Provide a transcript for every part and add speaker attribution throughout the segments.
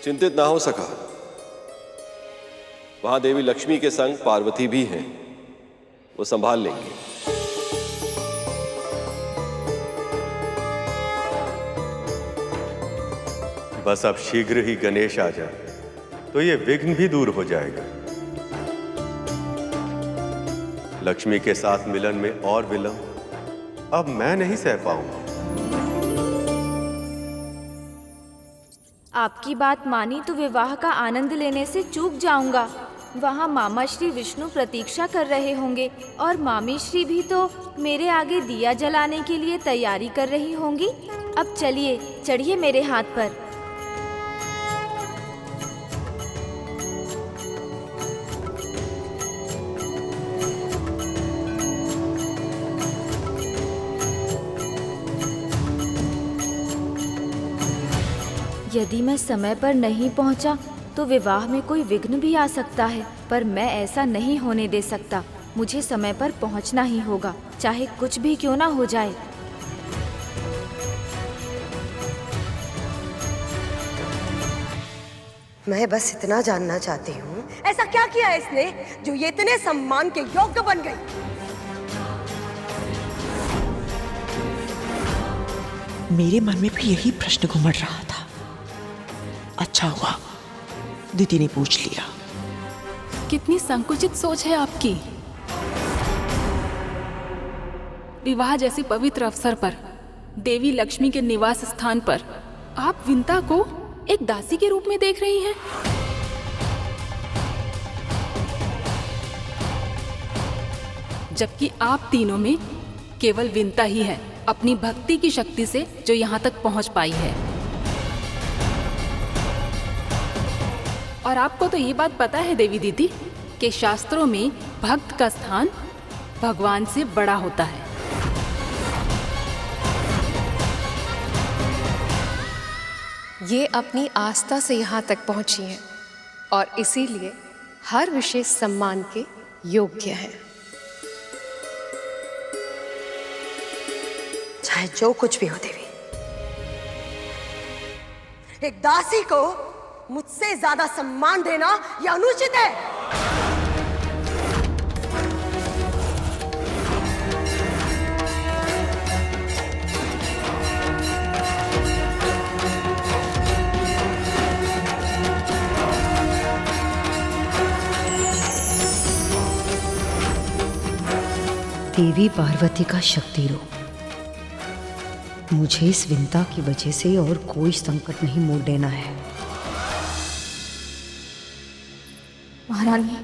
Speaker 1: चिंतित ना हो सका। वहां देवी लक्ष्मी के संग पार्वती भी हैं, वो संभाल लेंगी।
Speaker 2: बस अब शीघ्र ही गणेश आ जाए तो ये विघ्न भी दूर हो जाएगा। लक्ष्मी के साथ मिलन में और विलंब अब मैं नहीं सह पाऊंगा।
Speaker 3: आपकी बात मानी तो विवाह का आनंद लेने से चूक जाऊंगा। वहाँ मामा श्री विष्णु प्रतीक्षा कर रहे होंगे और मामी श्री भी तो मेरे आगे दिया जलाने के लिए तैयारी कर रही होंगी। अब चलिए, चढ़िए मेरे हाथ पर। यदि मैं समय पर नहीं पहुंचा तो विवाह में कोई विघ्न भी आ सकता है, पर मैं ऐसा नहीं होने दे सकता। मुझे समय पर पहुंचना ही होगा, चाहे कुछ भी क्यों ना हो जाए।
Speaker 4: मैं बस इतना जानना चाहती हूँ, ऐसा क्या किया है इसने जो ये इतने सम्मान के योग्य बन गई?
Speaker 5: मेरे मन में भी यही प्रश्न घुमड़ रहा था। अच्छा हुआ दीदी ने पूछ लिया।
Speaker 6: कितनी संकुचित सोच है आपकी। विवाह जैसे पवित्र अवसर पर, देवी लक्ष्मी के निवास स्थान पर आप विंता को एक दासी के रूप में देख रही हैं। जबकि आप तीनों में केवल विंता ही है अपनी भक्ति की शक्ति से जो यहाँ तक पहुँच पाई है। और आपको तो ये बात पता है देवी दीदी कि शास्त्रों में भक्त का स्थान भगवान से बड़ा होता है।
Speaker 7: ये अपनी आस्था से यहाँ तक पहुँची हैं और इसीलिए हर विशेष सम्मान के योग्य हैं।
Speaker 4: चाहे जो कुछ भी हो देवी, एक दासी को मुझसे ज्यादा सम्मान देना यह अनुचित है।
Speaker 8: देवी पार्वती का शक्ति रूप, मुझे इस विंता की वजह से और कोई संकट नहीं मोड़ देना है।
Speaker 7: महारानी,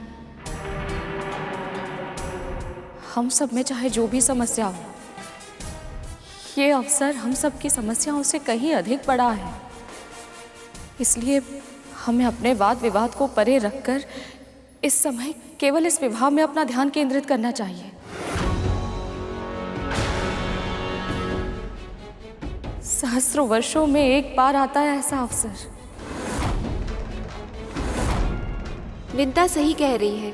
Speaker 7: हम सब में चाहे जो भी समस्या हो, ये अवसर हम सब की समस्याओं से कहीं अधिक बड़ा है। इसलिए हमें अपने वाद विवाद को परे रखकर इस समय केवल इस विवाह में अपना ध्यान केंद्रित करना चाहिए। सहस्रों वर्षों में एक बार आता है ऐसा अवसर।
Speaker 3: विंता सही कह रही है।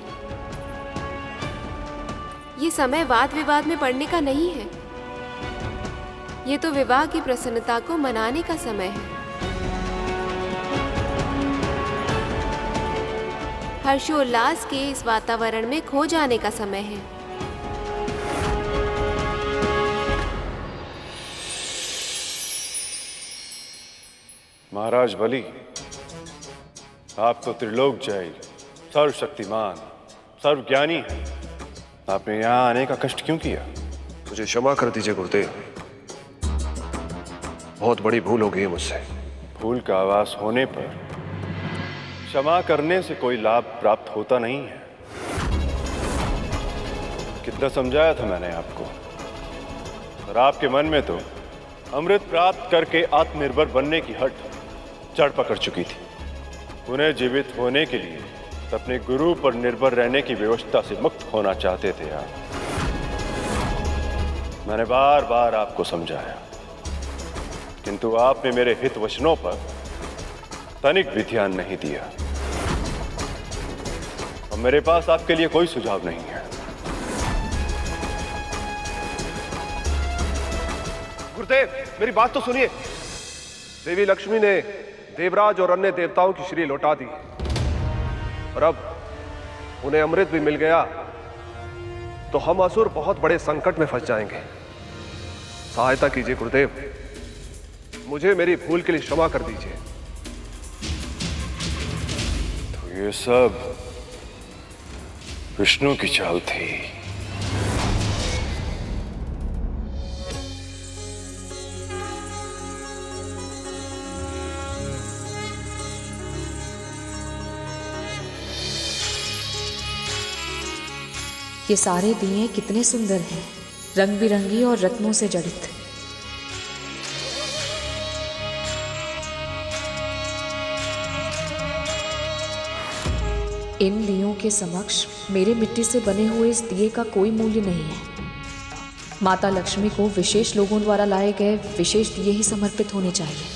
Speaker 3: ये समय वाद विवाद में पड़ने का नहीं है। ये तो विवाह की प्रसन्नता को मनाने का समय है। हर्षोल्लास के इस वातावरण में खो जाने का समय है।
Speaker 9: महाराज बलि, आप तो त्रिलोक जय, सर्वशक्तिमान, सर्वज्ञानी हैं। आपने यहाँ आने का कष्ट क्यों किया?
Speaker 1: मुझे क्षमा कर दीजिए गुरुदेव, बहुत बड़ी भूल हो गई है मुझसे।
Speaker 9: भूल का आवास होने पर क्षमा करने से कोई लाभ प्राप्त होता नहीं है। कितना समझाया था मैंने आपको, और आपके मन में तो अमृत प्राप्त करके आत्मनिर्भर बनने की हट जड़ पकड़ चुकी थी। उन्हें जीवित होने के लिए अपने गुरु पर निर्भर रहने की व्यवस्था से मुक्त होना चाहते थे आप। मैंने बार बार आपको समझाया, किंतु आपने मेरे हित वचनों पर तनिक भी ध्यान नहीं दिया। और मेरे पास आपके लिए कोई सुझाव नहीं है।
Speaker 1: गुरुदेव, मेरी बात तो सुनिए। देवी लक्ष्मी ने
Speaker 10: देवराज और अन्य देवताओं की श्री लौटा दी और अब उन्हें अमृत भी मिल गया तो हम असुर बहुत बड़े संकट में फंस जाएंगे। सहायता कीजिए गुरुदेव, मुझे मेरी भूल के लिए क्षमा कर दीजिए।
Speaker 9: तो ये सब विष्णु की चाल थी।
Speaker 7: ये सारे दिए कितने सुंदर हैं, रंग बिरंगी और रत्नों से जड़ित। इन दियों के समक्ष मेरे मिट्टी से बने हुए इस दिए का कोई मूल्य नहीं है। माता लक्ष्मी को विशेष लोगों द्वारा लाए गए विशेष दिए ही समर्पित होने चाहिए।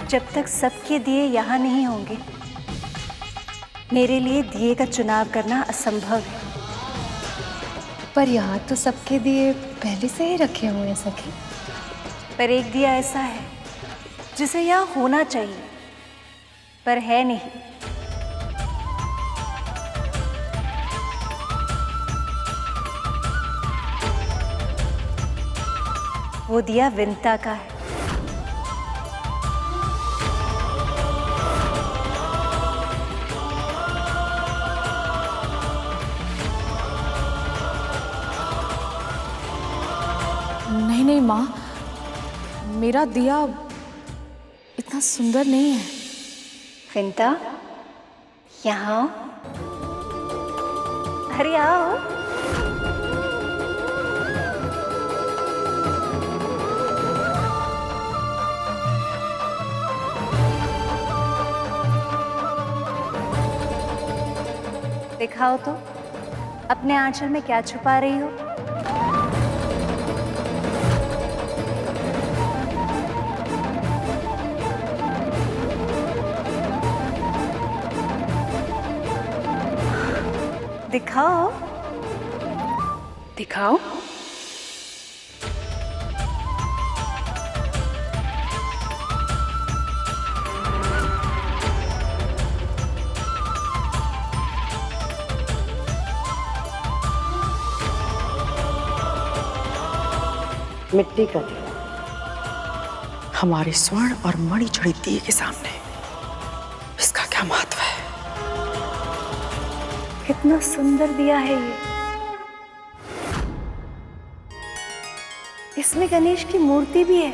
Speaker 11: जब तक सबके दिए यहाँ नहीं होंगे, मेरे लिए दिए का चुनाव करना असंभव है।
Speaker 12: पर यहाँ तो सबके दिए पहले से ही रखे हुए हैं सखी।
Speaker 11: पर एक दिया ऐसा है जिसे यहाँ होना चाहिए पर है नहीं। वो दिया विंता का है।
Speaker 7: नहीं नहीं माँ, मेरा दिया इतना सुंदर नहीं है।
Speaker 11: विंता, यहाँ अरे आओ। दिखाओ तो अपने आंचल में क्या छुपा रही हो। दिखाओ
Speaker 6: दिखाओ।
Speaker 8: मिट्टी का दिया
Speaker 5: हमारे स्वर्ण और मणि जड़ित दिए के सामने इसका क्या महत्व है?
Speaker 11: कितना सुंदर दिया है ये। इसमें गणेश की मूर्ति भी है।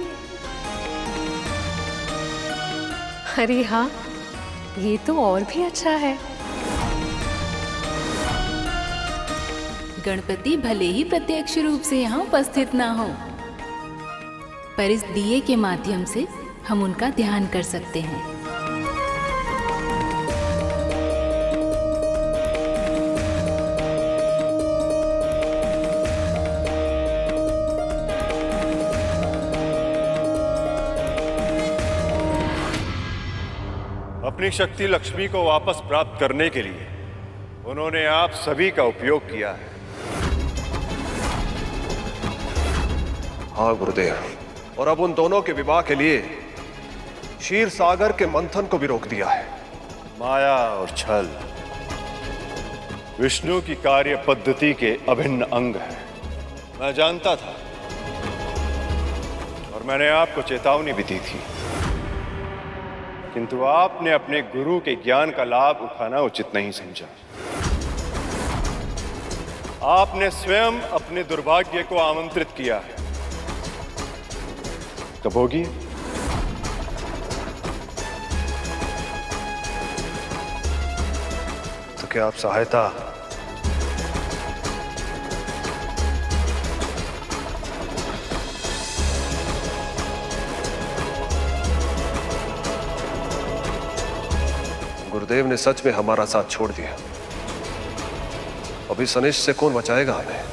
Speaker 12: अरे हाँ, ये तो और भी अच्छा है।
Speaker 6: गणपति भले ही प्रत्यक्ष रूप से यहाँ उपस्थित ना हो, पर इस दिए के माध्यम से हम उनका ध्यान कर सकते हैं।
Speaker 9: अपनी शक्ति लक्ष्मी को वापस प्राप्त करने के लिए उन्होंने आप सभी का उपयोग किया है।
Speaker 10: हाँ गुरुदेव, और अब उन दोनों के विवाह के लिए क्षीर सागर के मंथन को भी रोक दिया है।
Speaker 9: माया और छल विष्णु की कार्य पद्धति के अभिन्न अंग है। मैं जानता था और मैंने आपको चेतावनी भी दी थी, किंतु आपने अपने गुरु के ज्ञान का लाभ उठाना उचित नहीं समझा। आपने स्वयं अपने दुर्भाग्य को आमंत्रित किया है। कब होगी?
Speaker 10: तो क्या आप सहायता गुरुदेव ने सच में हमारा साथ छोड़ दिया। अभी सनिश से कौन बचाएगा हमें?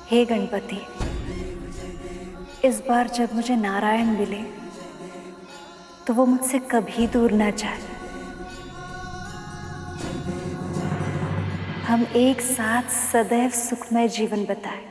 Speaker 11: हे गणपति, इस बार जब मुझे नारायण मिले तो वो मुझसे कभी दूर ना जाए। हम एक साथ सदैव सुखमय जीवन बिताएं।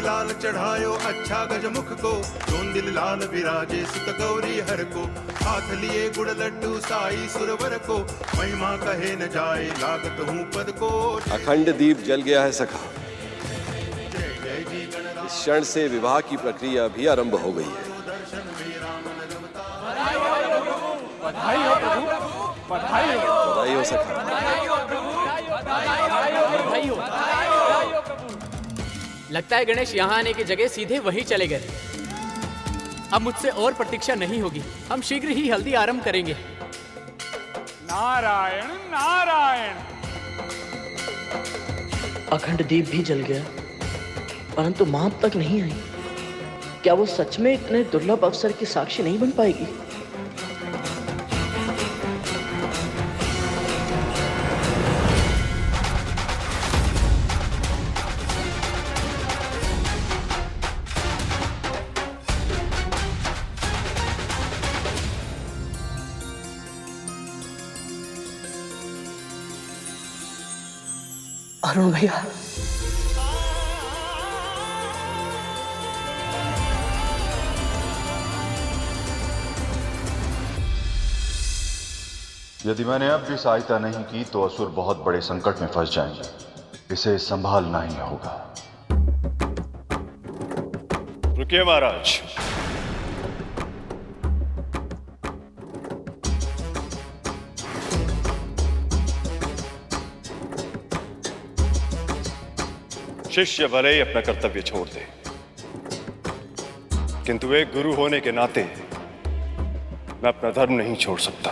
Speaker 13: लाल चढ़ायो अच्छा गजमुख को, जोंदिल लाल विराजे सुत गौरी हर को। हाथ लिए गुड़ लड्डू साई सुरवर को, महिमा कहे न जाए लागत हूँ पद को।
Speaker 1: अखंड दीप जल गया है सखा। इस क्षण से विवाह की प्रक्रिया भी आरंभ हो गई है।
Speaker 14: बधाई हो प्रभु,
Speaker 1: बधाई हो सखा।
Speaker 14: बधाई हो। लगता है गणेश यहाँ आने की जगह सीधे वहीं चले गए। अब मुझसे और प्रतीक्षा नहीं होगी, हम शीघ्र ही हल्दी आरंभ करेंगे।
Speaker 15: नारायण नारायण।
Speaker 5: अखंड दीप भी जल गया, परंतु मां अब तक नहीं आई। क्या वो सच में इतने दुर्लभ अवसर की साक्षी नहीं बन पाएगी? अरुण भैया,
Speaker 9: यदि मैंने अब भी सहायता नहीं की तो असुर बहुत बड़े संकट में फंस जाएंगे। इसे संभालना ही होगा। रुकिए महाराज। शिष्य भले ही अपना कर्तव्य छोड़ दे, किंतु एक गुरु होने के नाते मैं अपना धर्म नहीं छोड़ सकता।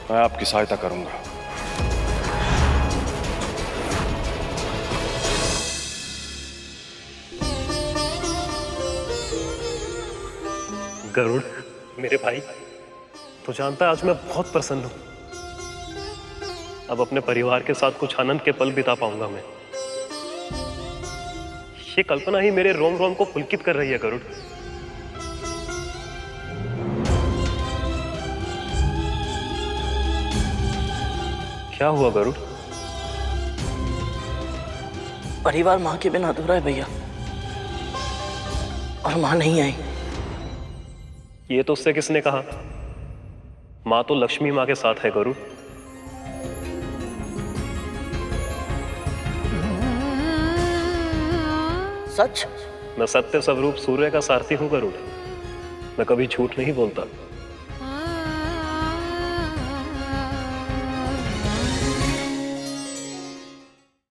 Speaker 9: मैं आपकी सहायता करूंगा।
Speaker 10: गरुड़ मेरे भाई, तो जानता है आज मैं बहुत प्रसन्न हूं। अब अपने परिवार के साथ कुछ आनंद के पल बिता पाऊंगा मैं। ये कल्पना ही मेरे रोम रोम को पुलकित कर रही है गरुड़। क्या हुआ गरुड़?
Speaker 5: परिवार मां के बिना अधूरा है भैया, और मां नहीं आई।
Speaker 10: ये तो उससे किसने कहा? मां तो लक्ष्मी मां के साथ है गरुड़।
Speaker 5: सच?
Speaker 10: मैं सत्य स्वरूप सूर्य का सारथी हूं गरुड़। मैं कभी झूठ नहीं बोलता।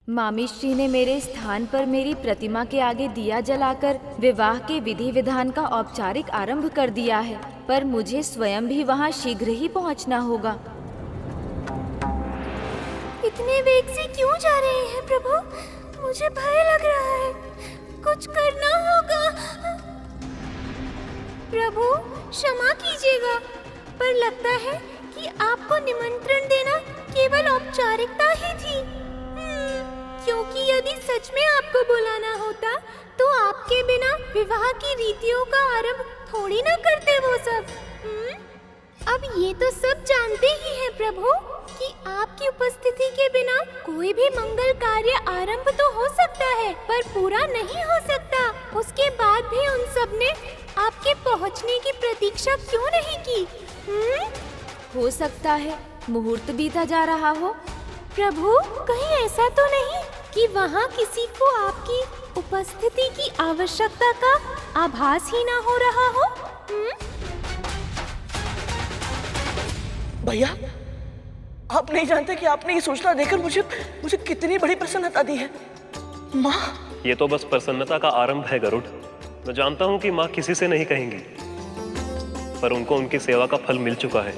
Speaker 3: मामी श्री ने मेरे स्थान पर मेरी प्रतिमा के आगे दिया जलाकर विवाह के विधि विधान का औपचारिक आरंभ कर दिया है, पर मुझे स्वयं भी वहां शीघ्र ही पहुंचना होगा।
Speaker 16: इतने वेग से क्यों जा रहे हैं प्रभु? मुझे भय लग रहा है, कुछ करना होगा। प्रभु क्षमा कीजिएगा, पर लगता है कि आपको निमंत्रण देना केवल औपचारिकता ही थी। क्योंकि यदि सच में आपको बुलाना होता तो आपके बिना विवाह की रीतियों का आरंभ थोड़ी ना करते वो सब। अब ये तो सब जानते ही हैं प्रभु कि आपकी उपस्थिति के बिना कोई भी मंगल कार्य आरंभ तो हो सकता है, पर पूरा नहीं हो सकता। उसके बाद भी उन सब ने आपके पहुंचने की प्रतीक्षा क्यों नहीं की?
Speaker 3: हो सकता है मुहूर्त बीता जा रहा हो।
Speaker 16: प्रभु कहीं ऐसा तो नहीं कि वहाँ किसी को आपकी उपस्थिति की आवश्यकता का आभास ही ना हो रहा हो?
Speaker 5: भैया, आप नहीं जानते कि आपने ये सूचना देकर मुझे कितनी बड़ी प्रसन्नता दी है। माँ,
Speaker 10: ये तो बस प्रसन्नता का आरंभ है गरुड़। मैं जानता हूँ कि माँ किसी से नहीं कहेंगी, पर उनको उनकी सेवा का फल मिल चुका है।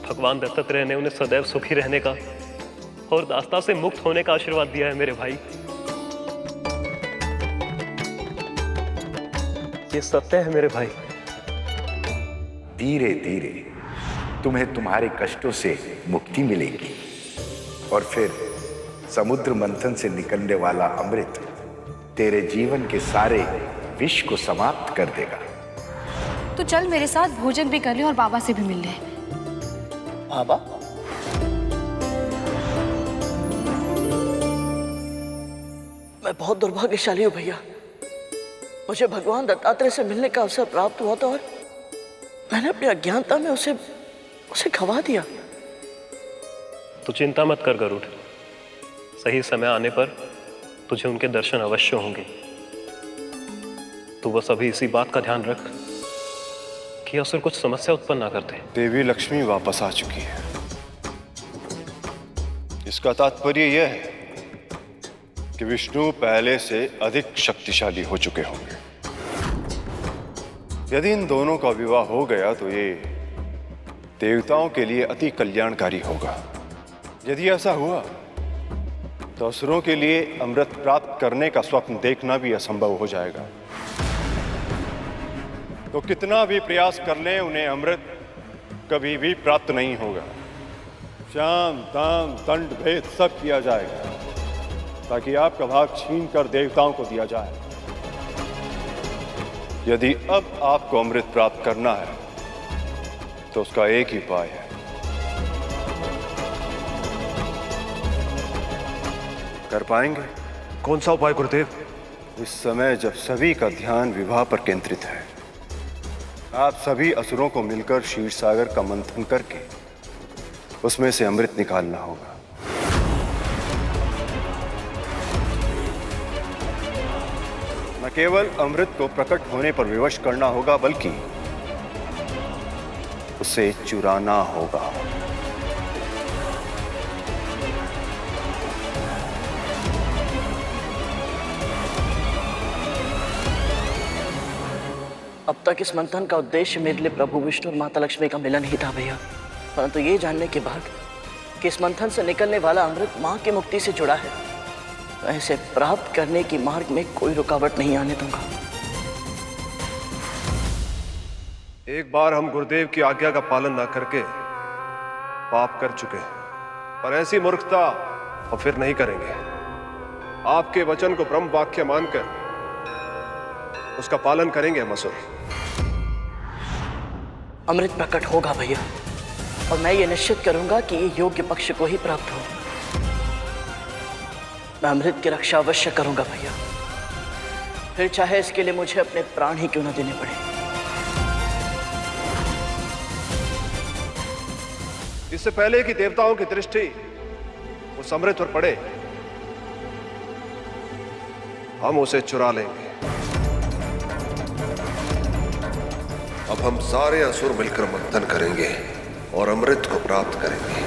Speaker 10: भगवान दत्तात्रेय ने उन्हें सदैव सुखी रहने का
Speaker 15: और दास्ता से मुक्त होने का आशीर्वाद दिया है मेरे भाई। ये सत्य है मेरे भाई।
Speaker 17: धीरे धीरे तुम्हें तुम्हारे कष्टों से मुक्ति मिलेगी और फिर समुद्र मंथन से निकलने वाला अमृत तेरे जीवन के सारे विष को समाप्त कर देगा।
Speaker 7: तो चल मेरे साथ भोजन भी कर ले और बाबा से भी मिल ले।
Speaker 5: बाबा? मैं बहुत दुर्भाग्यशाली हूँ भैया। मुझे भगवान दत्तात्रेय से मिलने का अवसर प्राप्त हुआ था और मैंने अपनी अज्ञानता में उसे खवा दिया।
Speaker 15: तो चिंता मत कर गरुड़, सही समय आने पर तुझे उनके दर्शन अवश्य होंगे। तू बस अभी इसी बात का ध्यान रख कि असुर कुछ समस्या उत्पन्न ना करते।
Speaker 9: देवी लक्ष्मी वापस आ चुकी है। इसका तात्पर्य यह है कि विष्णु पहले से अधिक शक्तिशाली हो चुके होंगे। यदि इन दोनों का विवाह हो गया तो ये देवताओं के लिए अति कल्याणकारी होगा। यदि ऐसा हुआ तो असुरों के लिए अमृत प्राप्त करने का स्वप्न देखना भी असंभव हो जाएगा। तो कितना भी प्रयास कर लें उन्हें अमृत कभी भी प्राप्त नहीं होगा। शाम दाम दंड भेद सब किया जाएगा ताकि आपका भाग छीन कर देवताओं को दिया जाए। यदि अब आपको अमृत प्राप्त करना है तो उसका एक ही उपाय है। कर पाएंगे?
Speaker 10: कौन सा उपाय गुरुदेव?
Speaker 9: इस समय जब सभी का ध्यान विवाह पर केंद्रित है, आप सभी असुरों को मिलकर क्षीर सागर का मंथन करके उसमें से अमृत निकालना होगा। न केवल अमृत को प्रकट होने पर विवश करना होगा बल्कि उसे चुराना होगा।
Speaker 5: अब तक इस मंथन का उद्देश्य मेरे लिए प्रभु विष्णु और माता लक्ष्मी का मिलन ही था भैया, परंतु ये जानने के बाद कि इस मंथन से निकलने वाला अमृत माँ की मुक्ति से जुड़ा है, तो इसे प्राप्त करने की मार्ग में कोई रुकावट नहीं आने दूंगा।
Speaker 10: एक बार हम गुरुदेव की आज्ञा का पालन न करके पाप कर चुके हैं, पर ऐसी मूर्खता और फिर नहीं करेंगे। आपके वचन को ब्रह्म वाक्य मानकर उसका पालन करेंगे हम असुर।
Speaker 5: अमृत प्रकट होगा भैया, और मैं ये निश्चित करूंगा कि ये योग्य पक्ष को ही प्राप्त हो। मैं अमृत की रक्षा अवश्य करूंगा भैया, फिर चाहे इसके लिए मुझे अपने प्राण ही क्यों न देने पड़े।
Speaker 10: इससे पहले कि देवताओं की दृष्टि उस अमृत पर पड़े, हम उसे चुरा लेंगे।
Speaker 18: अब हम सारे असुर मिलकर मंथन करेंगे और अमृत को प्राप्त करेंगे।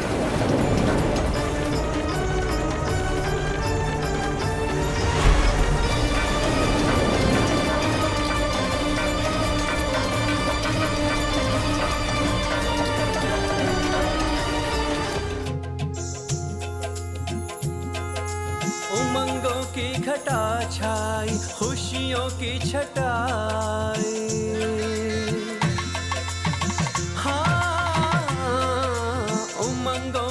Speaker 19: उमंगों की घटा छाई, खुशियों की छटाई,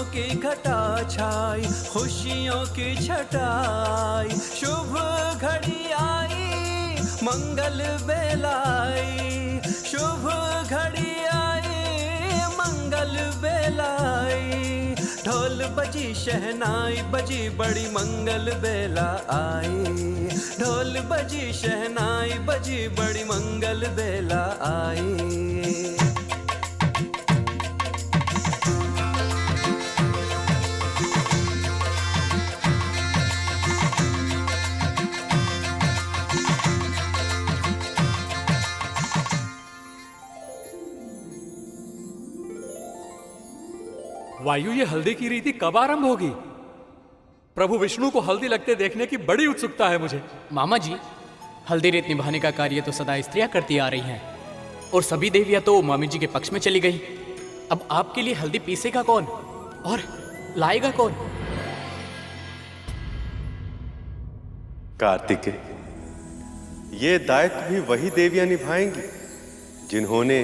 Speaker 19: की घटा छाई, खुशियों की छटाई, शुभ घड़ी आई, मंगल बेलाई, शुभ घड़ी आई, मंगल बेलाई, ढोल बजी शहनाई बजी, बड़ी मंगल बेला आई, ढोल बजी शहनाई बजी, बड़ी मंगल बेला आई।
Speaker 20: वायु, ये हल्दी की रीति कब आरंभ होगी? प्रभु विष्णु को हल्दी लगते देखने की बड़ी उत्सुकता है मुझे।
Speaker 14: मामा जी, हल्दी रेत निभाने का कार्य तो सदा स्त्रियां करती आ रही हैं, और सभी देवियां तो मामी जी के पक्ष में चली गई। अब आपके लिए हल्दी पीसेगा कौन और लाएगा कौन?
Speaker 2: कार्तिकेय, ये दायित्व भी वही देवियां निभाएंगी जिन्होंने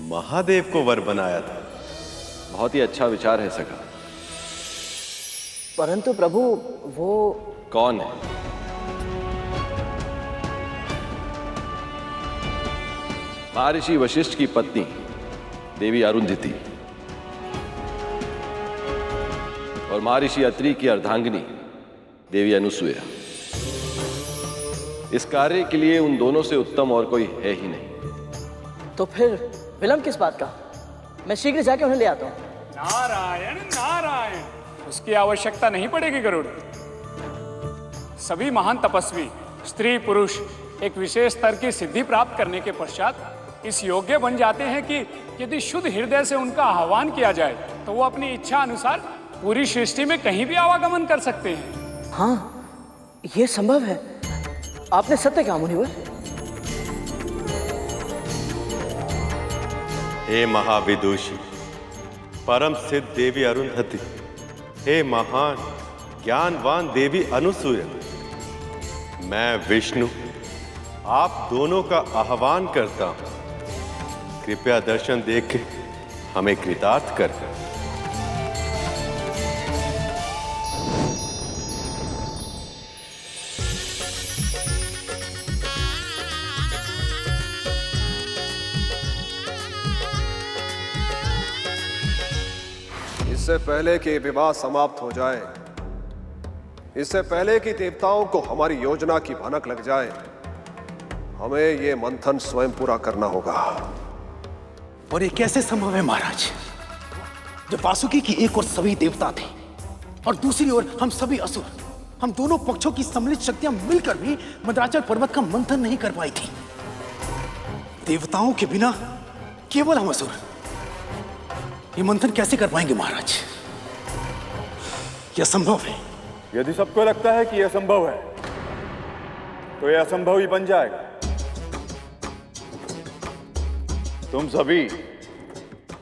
Speaker 2: महादेव को वर बनाया था।
Speaker 1: बहुत ही अच्छा विचार है सखा।
Speaker 5: परंतु प्रभु वो
Speaker 1: कौन है? महर्षि वशिष्ठ की पत्नी देवी अरुंधति और महर्षि अत्रि की अर्धांगिनी देवी अनुसुईया। इस कार्य के लिए उन दोनों से उत्तम और कोई है ही नहीं।
Speaker 5: तो फिर विलंब किस बात का? मैं शीघ्र जाके उन्हें ले आता हूँ।
Speaker 21: नारायण नारायण, उसकी आवश्यकता नहीं पड़ेगी गरुड़। सभी महान तपस्वी स्त्री पुरुष एक विशेष स्तर की सिद्धि प्राप्त करने के पश्चात इस योग्य बन जाते हैं कि यदि शुद्ध हृदय से उनका आह्वान किया जाए तो वो अपनी इच्छा अनुसार पूरी सृष्टि में कहीं भी आवागमन कर सकते हैं।
Speaker 5: हाँ, ये संभव है। आपने सत्य कहा मुनिवर।
Speaker 2: हे महाविदुषी, परम सिद्ध देवी अरुंधति, हे महान ज्ञानवान देवी अनुसूया, मैं विष्णु आप दोनों का आह्वान करता हूं। कृपया दर्शन देख के हमें कृतार्थ कर।
Speaker 10: इससे पहले कि विवाह समाप्त हो जाए, इससे पहले कि देवताओं को हमारी योजना की भनक लग जाए, हमें ये मंथन स्वयं पूरा करना होगा।
Speaker 22: और ये कैसे संभव है महाराज, जब वासुकी की एक ओर सभी देवता थे और दूसरी ओर हम सभी असुर, हम दोनों पक्षों की सम्मिलित शक्तियां मिलकर भी मंदराचल पर्वत का मंथन नहीं कर पाई थी। देवताओं के बिना केवल हम असुर ये मंथन कैसे कर पाएंगे महाराज? यह संभव है।
Speaker 9: यदि सबको लगता है कि यह संभव है तो यह असंभव ही बन जाएगा। तुम सभी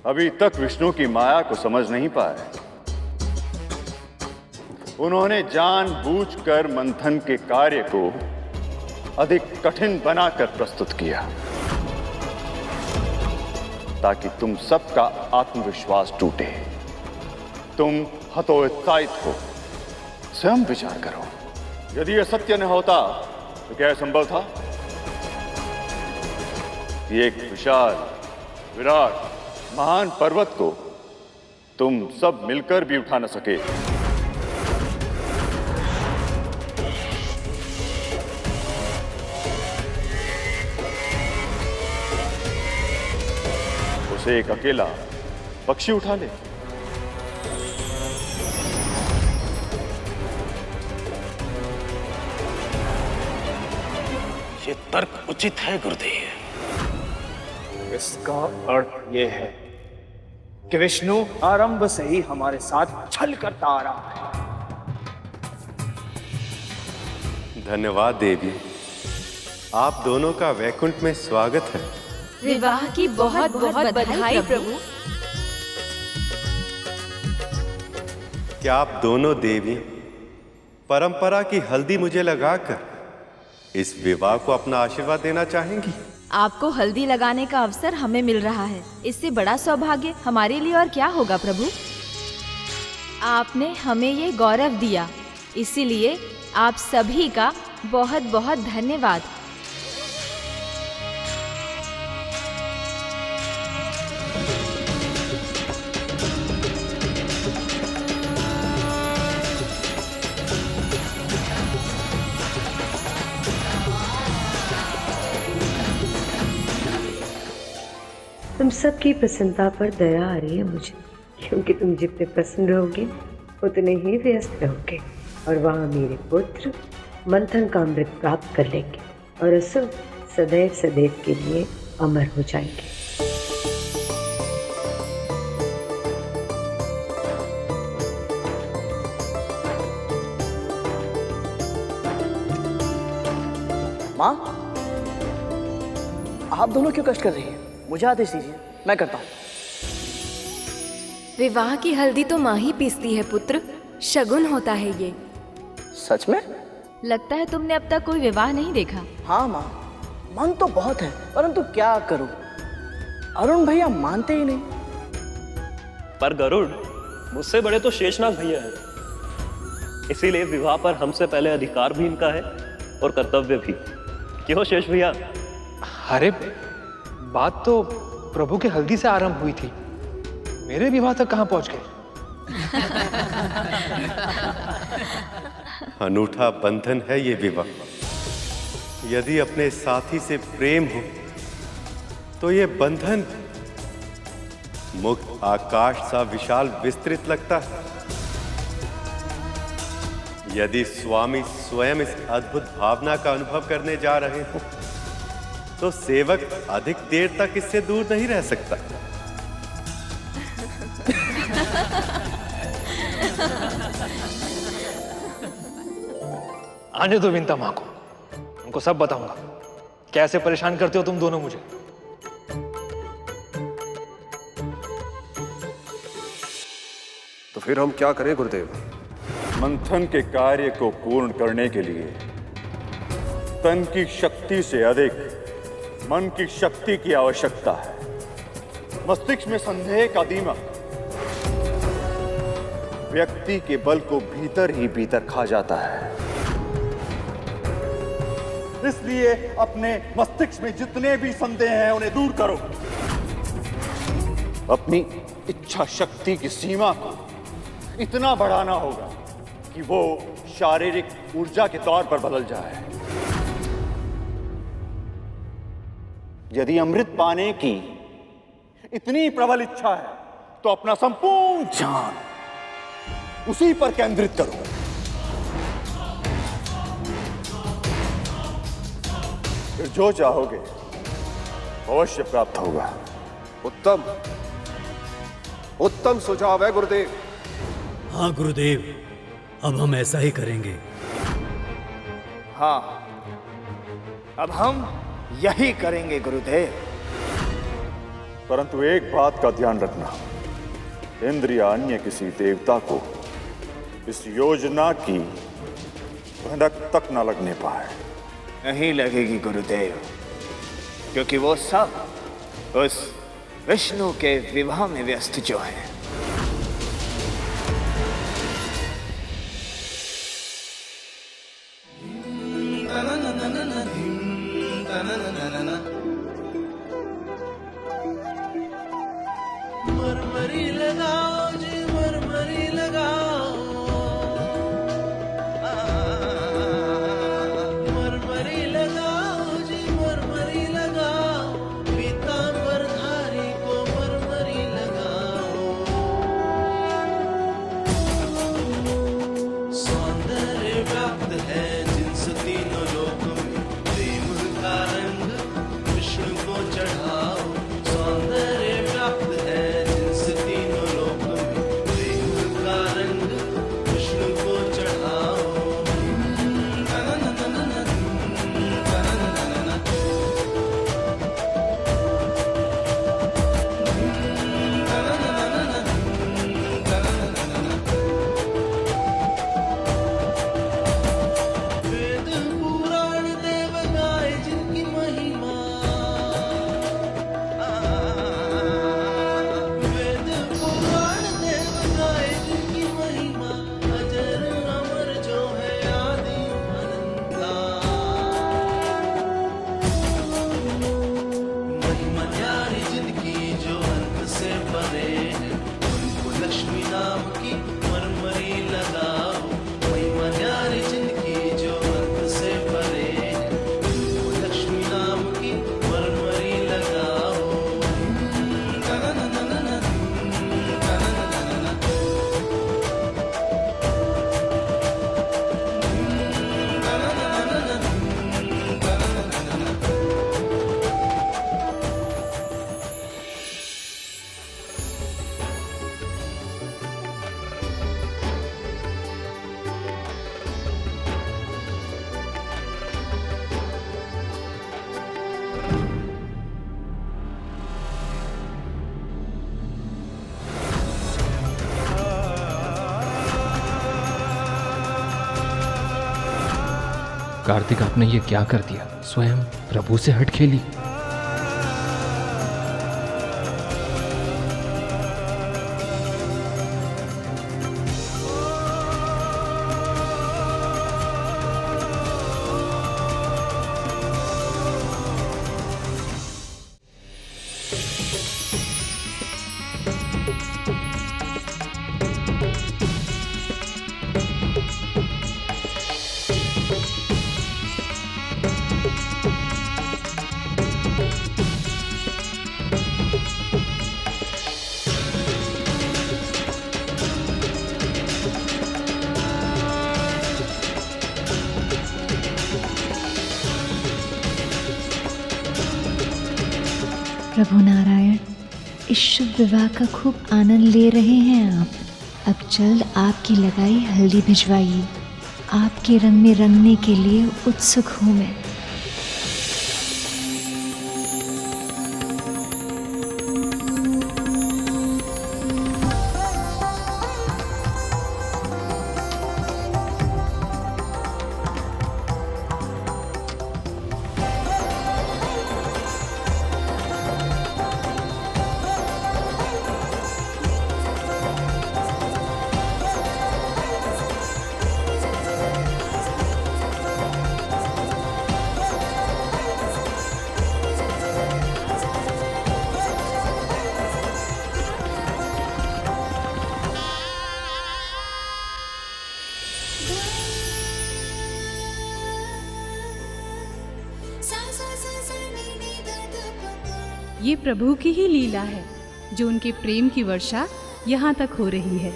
Speaker 9: अभी तक विष्णु की माया को समझ नहीं पाए। उन्होंने जानबूझकर मंथन के कार्य को अधिक कठिन बनाकर प्रस्तुत किया ताकि तुम सबका आत्मविश्वास टूटे। तुम हतोत्साहित हो। स्वयं विचार करो, यदि यह सत्य न होता तो क्या संभव था? ये एक विशाल विराट महान पर्वत को तुम सब मिलकर भी उठा न सके। उसे एक अकेला पक्षी उठा ले।
Speaker 22: ये तर्क उचित है गुरुदेव।
Speaker 21: इसका अर्थ यह है कि विष्णु आरंभ से ही हमारे साथ छल करता आ रहा है।
Speaker 2: धन्यवाद देवी, आप दोनों का वैकुंठ में स्वागत है।
Speaker 3: विवाह की बहुत बहुत बधाई प्रभु।
Speaker 2: क्या आप दोनों देवी परंपरा की हल्दी मुझे लगाकर इस विवाह को अपना आशीर्वाद देना चाहेंगी?
Speaker 3: आपको हल्दी लगाने का अवसर हमें मिल रहा है, इससे बड़ा सौभाग्य हमारे लिए और क्या होगा प्रभु। आपने हमें ये गौरव दिया, इसीलिए आप सभी का बहुत बहुत धन्यवाद।
Speaker 4: तुम सबकी प्रसन्नता पर दया आ रही है मुझे, क्योंकि तुम जितने प्रसन्न रहोगे उतने ही व्यस्त रहोगे और वहाँ मेरे पुत्र मंथन का अमृत प्राप्त कर लेंगे और असुर सदैव सदैव के लिए अमर हो जाएंगे।
Speaker 5: माँ, आप दोनों क्यों कष्ट कर रही हैं? मुझे आदेश दीजिए, मैं करता हूँ।
Speaker 23: विवाह की हल्दी तो माँ ही पीसती है पुत्र, शगुन होता है ये।
Speaker 5: सच में?
Speaker 3: लगता है तुमने अब तक कोई विवाह नहीं देखा।
Speaker 5: हाँ माँ, मन तो बहुत है, परंतु क्या करूं, अरुण भैया मानते ही नहीं।
Speaker 15: पर गरुड़, मुझसे बड़े तो शेषनाग भैया हैं, इसीलिए विवाह पर हमसे पहले अधिकार भी इनका है और कर्तव्य भी। क्यों शेष भैया?
Speaker 22: अरे बात तो प्रभु के हल्दी से आरंभ हुई थी, मेरे विवाह तक कहां पहुंच गए?
Speaker 2: अनूठा बंधन है ये विवाह। यदि अपने साथी से प्रेम हो तो ये बंधन मुक्त आकाश सा विशाल विस्तृत लगता है। यदि स्वामी स्वयं इस अद्भुत भावना का अनुभव करने जा रहे हो तो सेवक अधिक देर तक इससे दूर नहीं रह सकता।
Speaker 22: आने दो विंता माँ को, उनको सब बताऊंगा कैसे परेशान करते हो तुम दोनों मुझे।
Speaker 9: तो फिर हम क्या करें गुरुदेव?
Speaker 8: मंथन के कार्य को पूर्ण करने के लिए तन की शक्ति से अधिक मन की शक्ति की आवश्यकता है। मस्तिष्क में संदेह का दीमक व्यक्ति के बल को भीतर ही भीतर खा जाता है। इसलिए अपने मस्तिष्क में जितने भी संदेह हैं उन्हें दूर करो। अपनी इच्छा शक्ति की सीमा को इतना बढ़ाना होगा कि वो शारीरिक ऊर्जा के तौर पर बदल जाए। यदि अमृत पाने की इतनी प्रबल इच्छा है तो अपना संपूर्ण ध्यान उसी पर केंद्रित करो। फिर जो चाहोगे अवश्य प्राप्त होगा।
Speaker 18: उत्तम उत्तम सुझाव है गुरुदेव।
Speaker 12: हाँ गुरुदेव, अब हम ऐसा ही करेंगे।
Speaker 23: हाँ, अब हम यही करेंगे गुरुदेव।
Speaker 8: परंतु एक बात का ध्यान रखना, इंद्र या अन्य किसी देवता को इस योजना की भनक तक न लगने पाए।
Speaker 23: नहीं लगेगी गुरुदेव, क्योंकि वो सब उस विष्णु के विवाह में व्यस्त जो है।
Speaker 19: मरमरी लगाओ जी, मरमरी लगाओ, मरमरी लगाओ जी, मरमरी लगाओ, पीतांबर धारी को मरमरी लगाओ।
Speaker 6: कार्तिक, आपने ये क्या कर दिया? स्वयं प्रभु से हट खेली।
Speaker 11: प्रभु नारायण, इस शुभ विवाह का खूब आनंद ले रहे हैं आप। अब जल्द आपकी लगाई हल्दी भिजवाइए। आपके रंग में रंगने के लिए उत्सुक हूँ मैं।
Speaker 13: ये प्रभु की ही लीला है जो उनके प्रेम की वर्षा यहाँ तक हो रही है।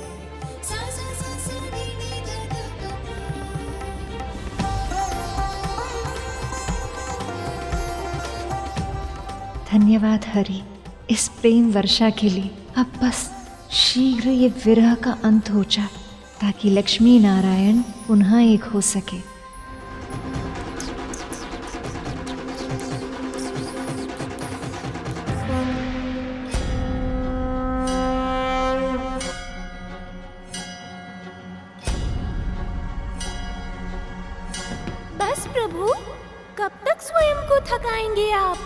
Speaker 11: धन्यवाद हरि इस प्रेम वर्षा के लिए। अब बस शीघ्र ये विरह का अंत हो जाए ताकि लक्ष्मी नारायण पुनः एक हो सके।
Speaker 16: बस प्रभु, कब तक स्वयं को थकाएंगे आप?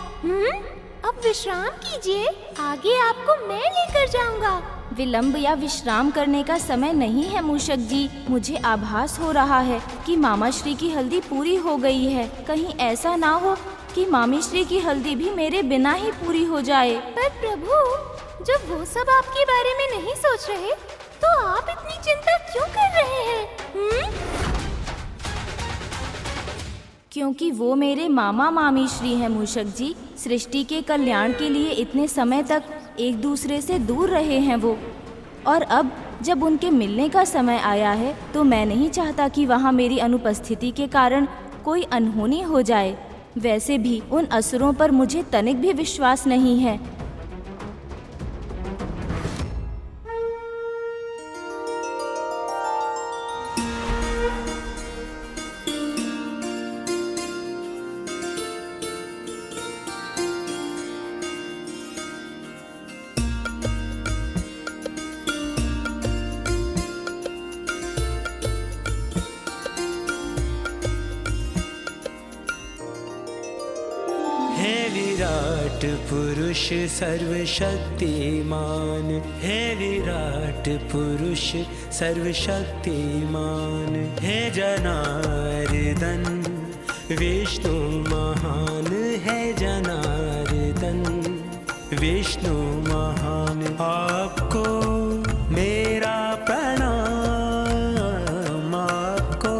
Speaker 16: अब विश्राम कीजिए, आगे आपको मैं लेकर जाऊंगा।
Speaker 3: विलंब या विश्राम करने का समय नहीं है मूषक जी। मुझे आभास हो रहा है कि मामा श्री की हल्दी पूरी हो गई है। कहीं ऐसा ना हो कि मामी श्री की हल्दी भी मेरे बिना ही पूरी हो जाए।
Speaker 16: पर प्रभु, जब वो सब आपके बारे में नहीं सोच रहे तो आप इतनी चिंता क्यों कर रहे हैं?
Speaker 3: क्योंकि वो मेरे मामा मामी श्री हैं मूषक जी। सृष्टि के कल्याण के लिए इतने समय तक एक दूसरे से दूर रहे हैं वो, और अब जब उनके मिलने का समय आया है तो मैं नहीं चाहता कि वहाँ मेरी अनुपस्थिति के कारण कोई अनहोनी हो जाए। वैसे भी उन असुरों पर मुझे तनिक भी विश्वास नहीं है।
Speaker 24: विराट पुरुष सर्वशक्तिमान, हे विराट पुरुष सर्वशक्तिमान, हे जनार्दन विष्णु महान, है जनार्दन विष्णु महान। आपको मेरा प्रणाम, आपको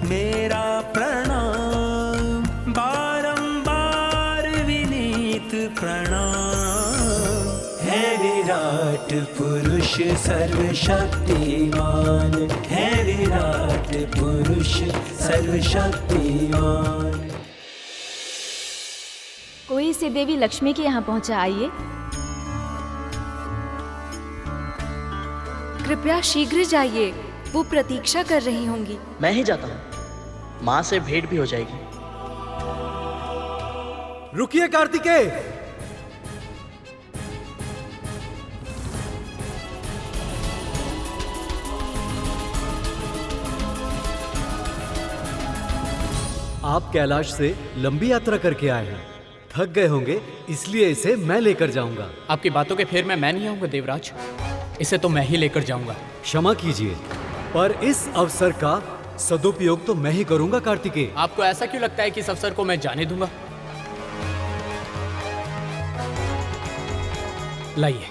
Speaker 24: मेरा प्रणाम, बारंबार विनीत प्रणाम। है विराट पुरुष सर्वशक्तिमान, है विराट पुरुष सर्वशक्तिमान।
Speaker 3: कोई से देवी लक्ष्मी के यहाँ पहुँचा, आइए।
Speaker 25: कृपया शीघ्र जाइए, वो प्रतीक्षा कर रही होंगी।
Speaker 5: मैं ही जाता हूँ, माँ से भेंट भी हो जाएगी।
Speaker 26: रुकिए कार्तिकेय। आप कैलाश से लंबी यात्रा करके आए हैं, थक गए होंगे, इसलिए इसे मैं लेकर जाऊंगा।
Speaker 1: आपकी बातों के फेर में मैं नहीं आऊंगा देवराज, इसे तो मैं ही लेकर जाऊंगा।
Speaker 26: क्षमा कीजिए, पर इस अवसर का सदुपयोग तो मैं ही करूंगा कार्तिकेय।
Speaker 1: आपको ऐसा क्यों लगता है कि इस अवसर को मैं जाने दूंगा? लाइए।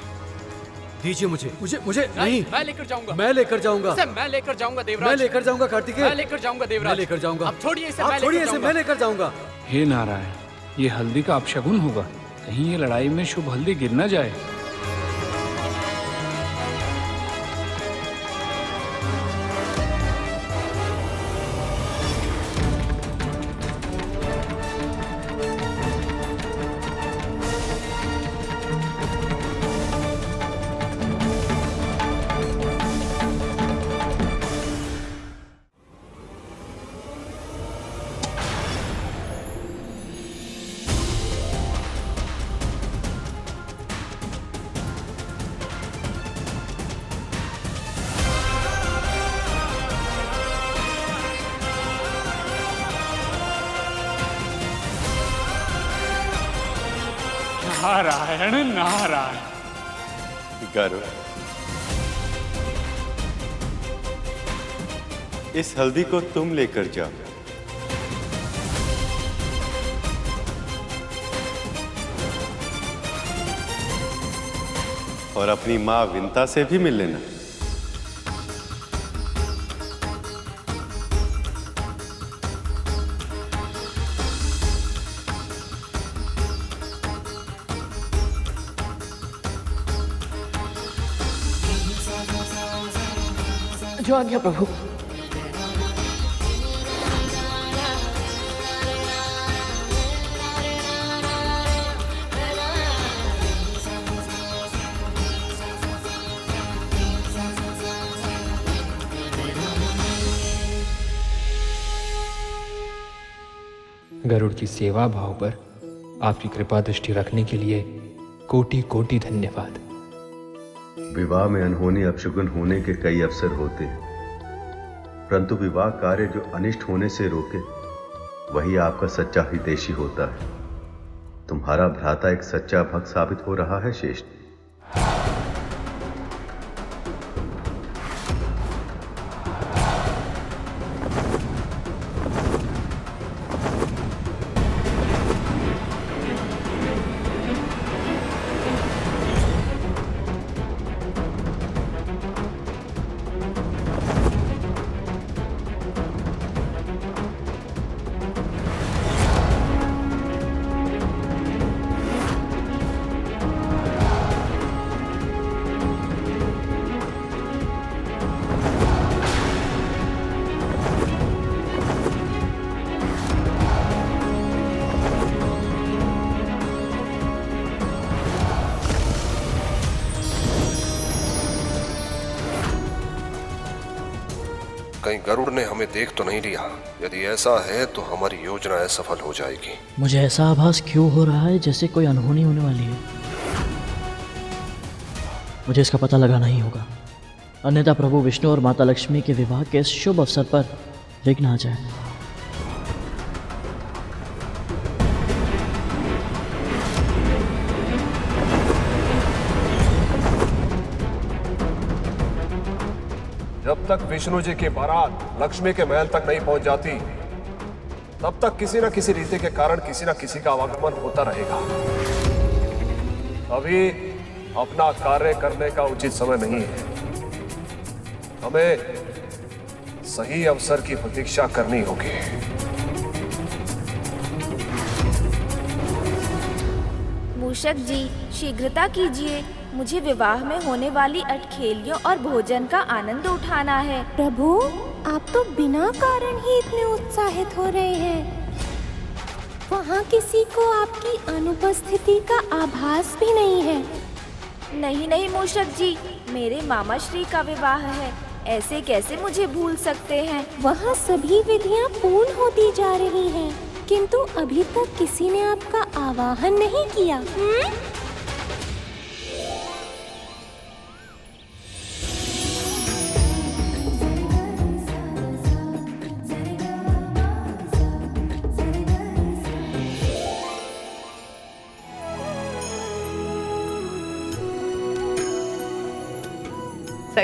Speaker 26: दीजिए मुझे नहीं।
Speaker 1: मैं लेकर जाऊंगा।
Speaker 26: मैं लेकर जाऊंगा।
Speaker 1: इसे मैं लेकर जाऊंगा देवराज।
Speaker 26: मैं लेकर जाऊंगा कार्तिकेय।
Speaker 1: मैं लेकर जाऊंगा देवराज।
Speaker 26: मैं लेकर जाऊंगा।
Speaker 1: आप छोड़िए इसे,
Speaker 26: आप छोड़िए इसे, मैं लेकर जाऊंगा।
Speaker 7: हे नारायण, ये हल्दी का अपशगुन होगा, कहीं ये लड़ाई में शुभ हल्दी गिर न जाए।
Speaker 21: नारायण नारायण।
Speaker 2: गरुड़, इस हल्दी को तुम लेकर जाओ और अपनी माँ विंता से भी मिल लेना।
Speaker 5: जो आज्ञा प्रभु।
Speaker 6: गरुड़ की सेवा भाव पर आपकी कृपा दृष्टि रखने के लिए कोटि कोटि धन्यवाद।
Speaker 2: विवाह में अनहोनी अपशगुन होने के कई अवसर होते हैं, परंतु विवाह कार्य जो अनिष्ट होने से रोके वही आपका सच्चा हितैषी होता है। तुम्हारा भ्राता एक सच्चा भक्त साबित हो रहा है श्रेष्ठ।
Speaker 18: कहीं गरुड़ ने हमें देख तो नहीं लिया? यदि ऐसा है तो हमारी योजना असफल हो जाएगी।
Speaker 5: मुझे ऐसा आभास क्यों हो रहा है जैसे कोई अनहोनी होने वाली है। मुझे इसका पता लगाना ही होगा, अन्यथा प्रभु विष्णु और माता लक्ष्मी के विवाह के इस शुभ अवसर पर विघ्न आ जाए।
Speaker 18: जब तक विष्णु जी की बारात लक्ष्मी के महल तक नहीं पहुंच जाती, तब तक किसी न किसी रीति के कारण किसी न किसी का आवागमन होता रहेगा। अभी अपना कार्य करने का उचित समय नहीं है। हमें सही अवसर की प्रतीक्षा करनी होगी।
Speaker 3: मूषक जी, शीघ्रता कीजिए, मुझे विवाह में होने वाली अटखेलियों और भोजन का आनंद उठाना है।
Speaker 16: प्रभु, आप तो बिना कारण ही इतने उत्साहित हो रहे हैं। वहाँ किसी को आपकी अनुपस्थिति का आभास भी नहीं है।
Speaker 3: नहीं नहीं मूषक जी, मेरे मामा श्री का विवाह है, ऐसे कैसे मुझे भूल सकते हैं।
Speaker 16: वहाँ सभी विधियाँ पूर्ण होती जा रही हैं, किंतु अभी तक किसी ने आपका आवाहन नहीं किया।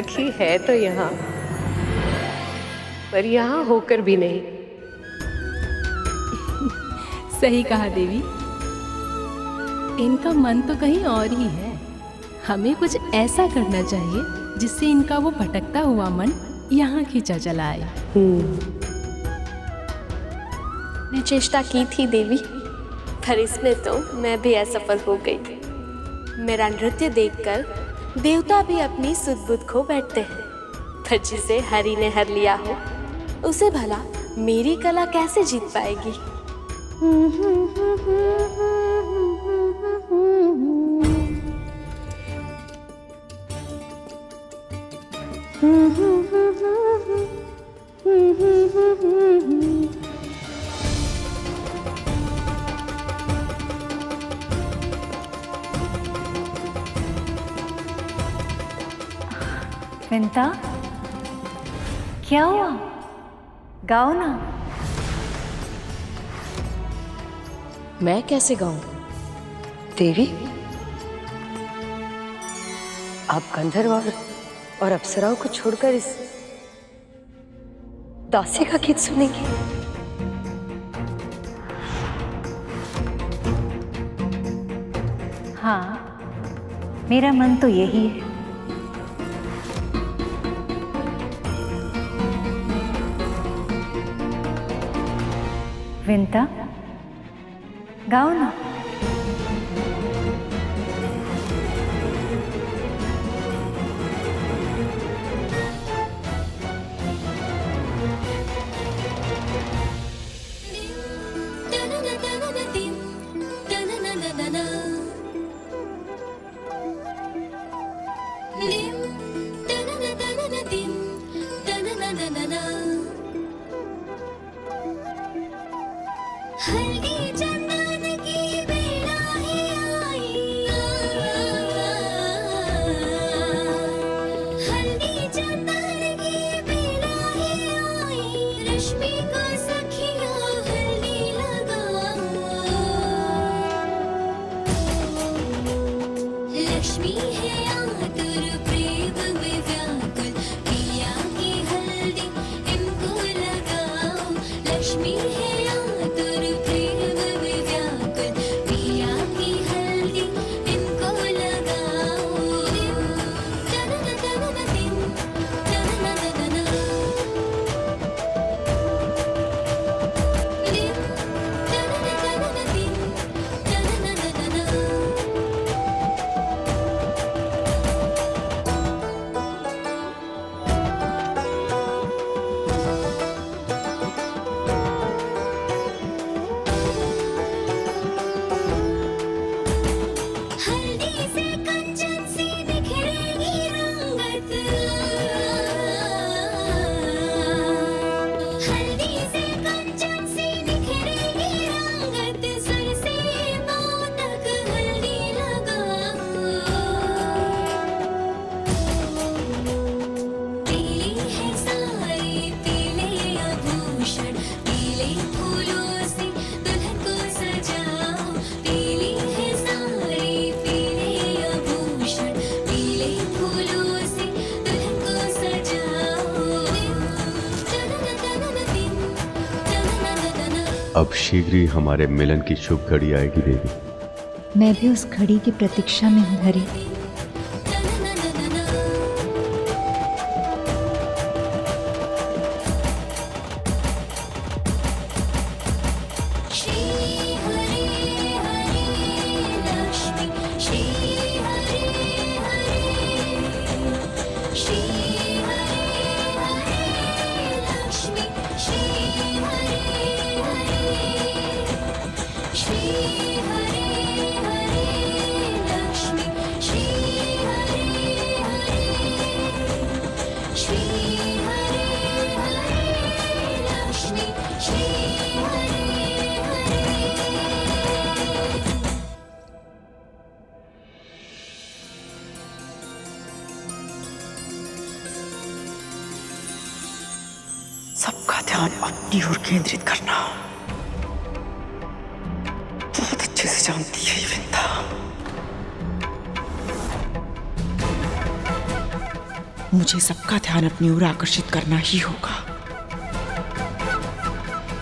Speaker 4: सखी है तो यहाँ, पर यहाँ होकर भी नहीं।
Speaker 13: सही कहा देवी, इनका मन तो कहीं और ही है। हमें कुछ ऐसा करना चाहिए जिससे इनका वो भटकता हुआ मन यहाँ खींचा चला आए।
Speaker 10: मैं चेष्टा की थी देवी, पर इसमें तो मैं भी असफल हो गई। मेरा नृत्य देखकर देवता भी अपनी सुध-बुध खो बैठते हैं, पर जिसे हरि ने हर लिया हो उसे भला मेरी कला कैसे जीत पाएगी।
Speaker 11: विंता, क्या हुआ? गाओ ना।
Speaker 10: मैं कैसे गाऊं?
Speaker 4: देवी, आप गंधर्व और अप्सराओं को छोड़कर इस दासी का गीत सुनेंगे?
Speaker 11: हाँ, मेरा मन तो यही है। विंता, गाओ ना।
Speaker 16: हल्दी चंदन की बेला ही आई, हल्दी चंदन की बेला ही आई, रश्मि को सखिया हल्दी लगाओ। लक्ष्मी है आतुर प्रेम में व्याकुल, पिया की हल्दी इनको लगाओ। लक्ष्मी है
Speaker 2: अब शीघ्र ही हमारे मिलन की शुभ घड़ी आएगी देवी।
Speaker 11: मैं भी उस घड़ी की प्रतीक्षा में हूँ हरि।
Speaker 14: सबका ध्यान अपनी ओर केंद्रित करना। बहुत अच्छे से जानती है ये विंता। मुझे सबका ध्यान अपनी ओर आकर्षित करना ही होगा।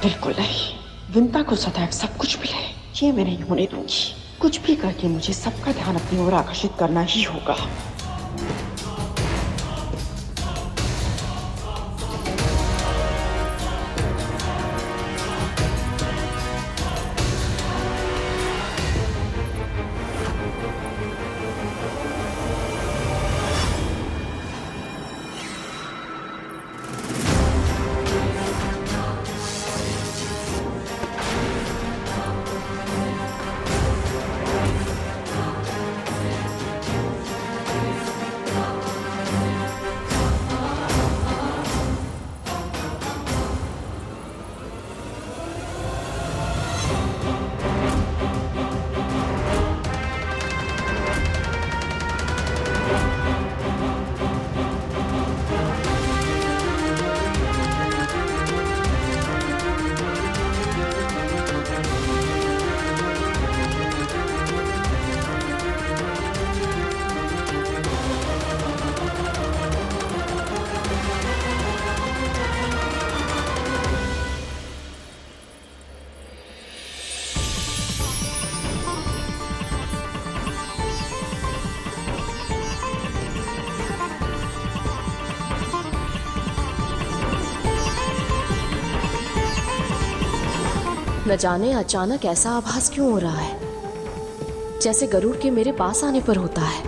Speaker 14: बिल्कुल नहीं, विंता को सदैव सब कुछ मिले, ये मैं नहीं होने दूंगी। कुछ भी करके मुझे सबका ध्यान अपनी ओर आकर्षित करना ही होगा।
Speaker 9: न जाने अचानक ऐसा आभास क्यों हो रहा है, जैसे गरुड़ के मेरे पास आने पर होता है।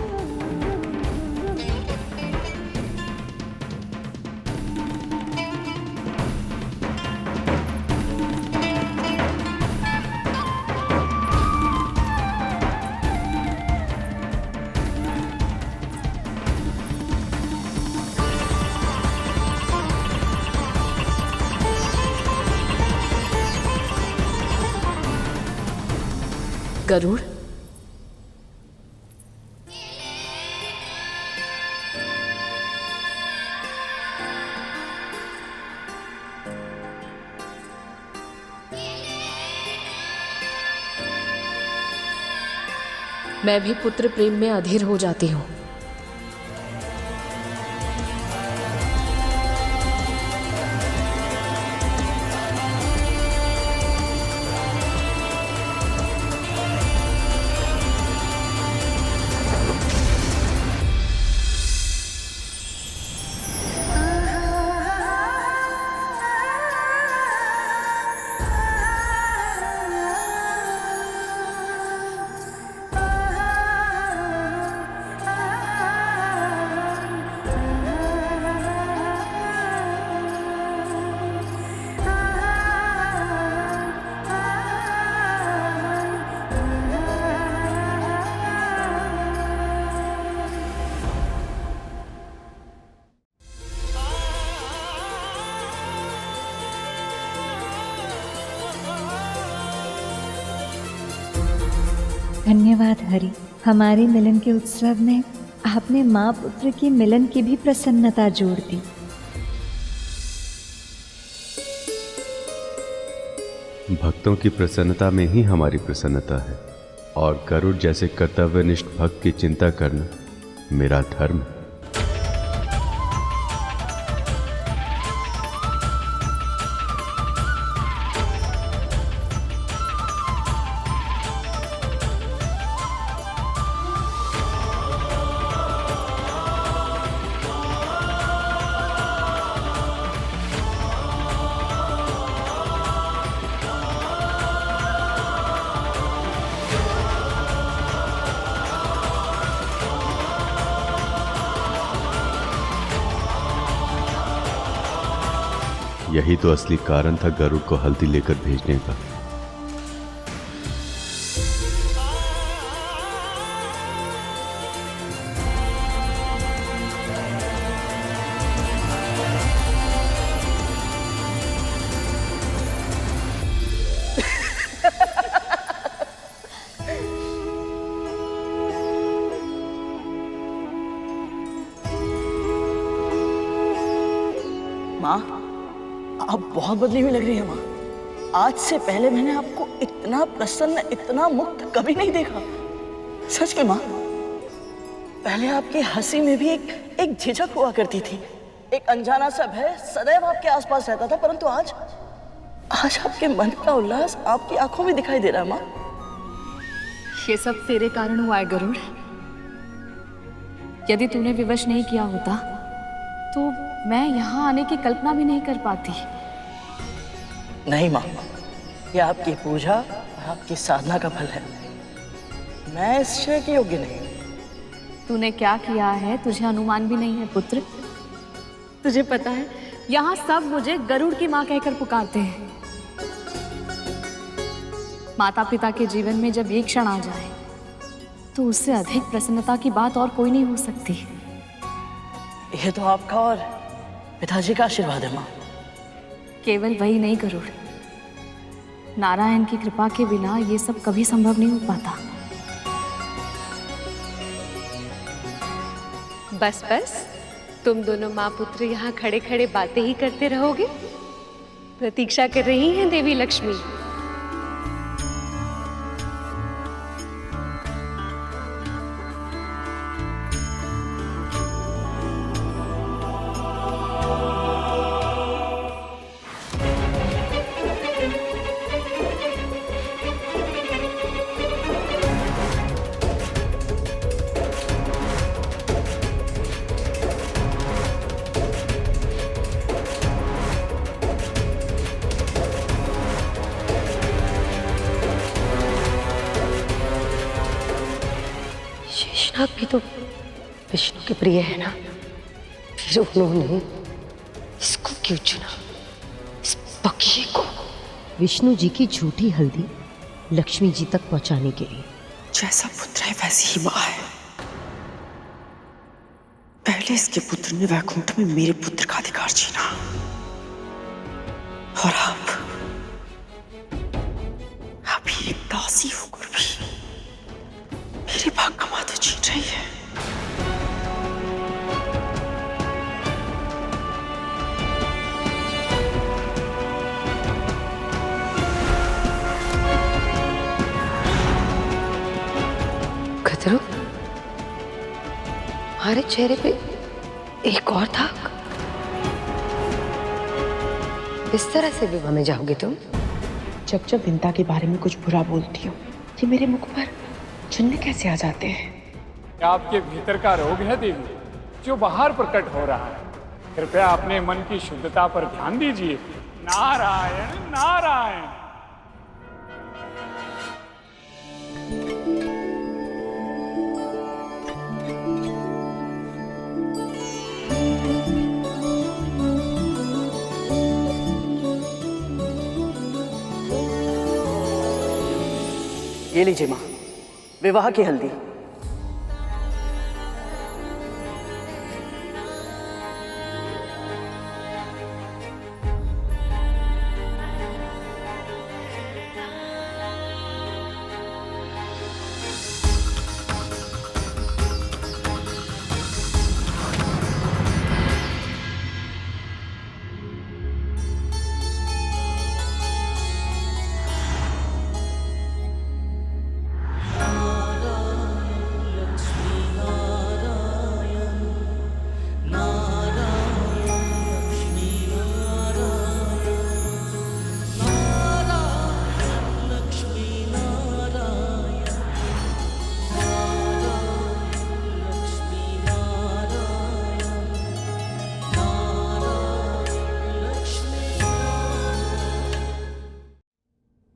Speaker 9: गरुड़, मैं भी पुत्र प्रेम में अधीर हो जाती हूँ।
Speaker 11: धन्यवाद हरि, हमारे मिलन के उत्सव में आपने माँ पुत्र के मिलन की भी प्रसन्नता जोड़ दी।
Speaker 2: भक्तों की प्रसन्नता में ही हमारी प्रसन्नता है, और गरुड़ जैसे कर्तव्यनिष्ठ भक्त की चिंता करना मेरा धर्म है। यही तो असली कारण था गरुड़ को हल्दी लेकर भेजने का।
Speaker 5: माँ, आप बहुत बदली हुई लग रही है माँ। आज से पहले मैंने आपको इतना प्रसन्न, इतना मुक्त कभी नहीं देखा। सच में माँ, पहले आपकी हंसी में भी एक एक झिझक हुआ करती थी। एक अनजाना सा भय सदैव आपके आसपास रहता था, परंतु आज आपके मन का उल्लास आपकी आंखों में दिखाई दे रहा है माँ।
Speaker 9: ये सब तेरे कारण हुआ है गरुड़। यदि तूने विवश नहीं किया होता तो मैं यहाँ आने की कल्पना भी नहीं कर पाती।
Speaker 5: नहीं माँ, ये आपकी पूजा और आपकी साधना का फल है। मैं इस श्रेय के योग्य नहीं।
Speaker 9: तूने क्या किया है तुझे अनुमान भी नहीं है पुत्र। तुझे पता है यहाँ सब मुझे गरुड़ की माँ कहकर पुकारते हैं। माता पिता के जीवन में जब एक क्षण आ जाए तो उससे अधिक प्रसन्नता की बात और कोई नहीं हो सकती।
Speaker 5: यह तो आपका और पिताजी का आशीर्वाद है माँ।
Speaker 9: केवल वही नहीं गरुड़, नारायण की कृपा के बिना ये सब कभी संभव नहीं हो पाता।
Speaker 10: बस बस, तुम दोनों माँ पुत्र यहाँ खड़े खड़े बातें ही करते रहोगे। प्रतीक्षा कर रही हैं देवी लक्ष्मी।
Speaker 4: शेषनाग भी तो विष्णु के प्रिय है ना, फिर उन्होंने इसको क्यों चुना, इस पक्षी को? विष्णु जी की झूठी हल्दी लक्ष्मी जी तक पहुंचाने के लिए।
Speaker 14: जैसा पुत्र है वैसी ही माँ है। पहले इसके पुत्र ने वैकुंठ में मेरे पुत्र का अधिकार छीना, और अब ये दासी होकर भी मेरे भाग का माता छीन रही है।
Speaker 4: खतरो, हमारे चेहरे पे एक और दाग। इस तरह से विवाह में जाओगे तुम?
Speaker 14: जब जब विंता के बारे में कुछ बुरा बोलती हो, ये मेरे मुख पर चुन्ने कैसे आ जाते हैं?
Speaker 21: क्या आपके भीतर का रोग है देवी, जो बाहर प्रकट हो रहा है? कृपया अपने मन की शुद्धता पर ध्यान दीजिए। नारायण नारायण।
Speaker 5: ये लीजिए माँ, विवाह की हल्दी।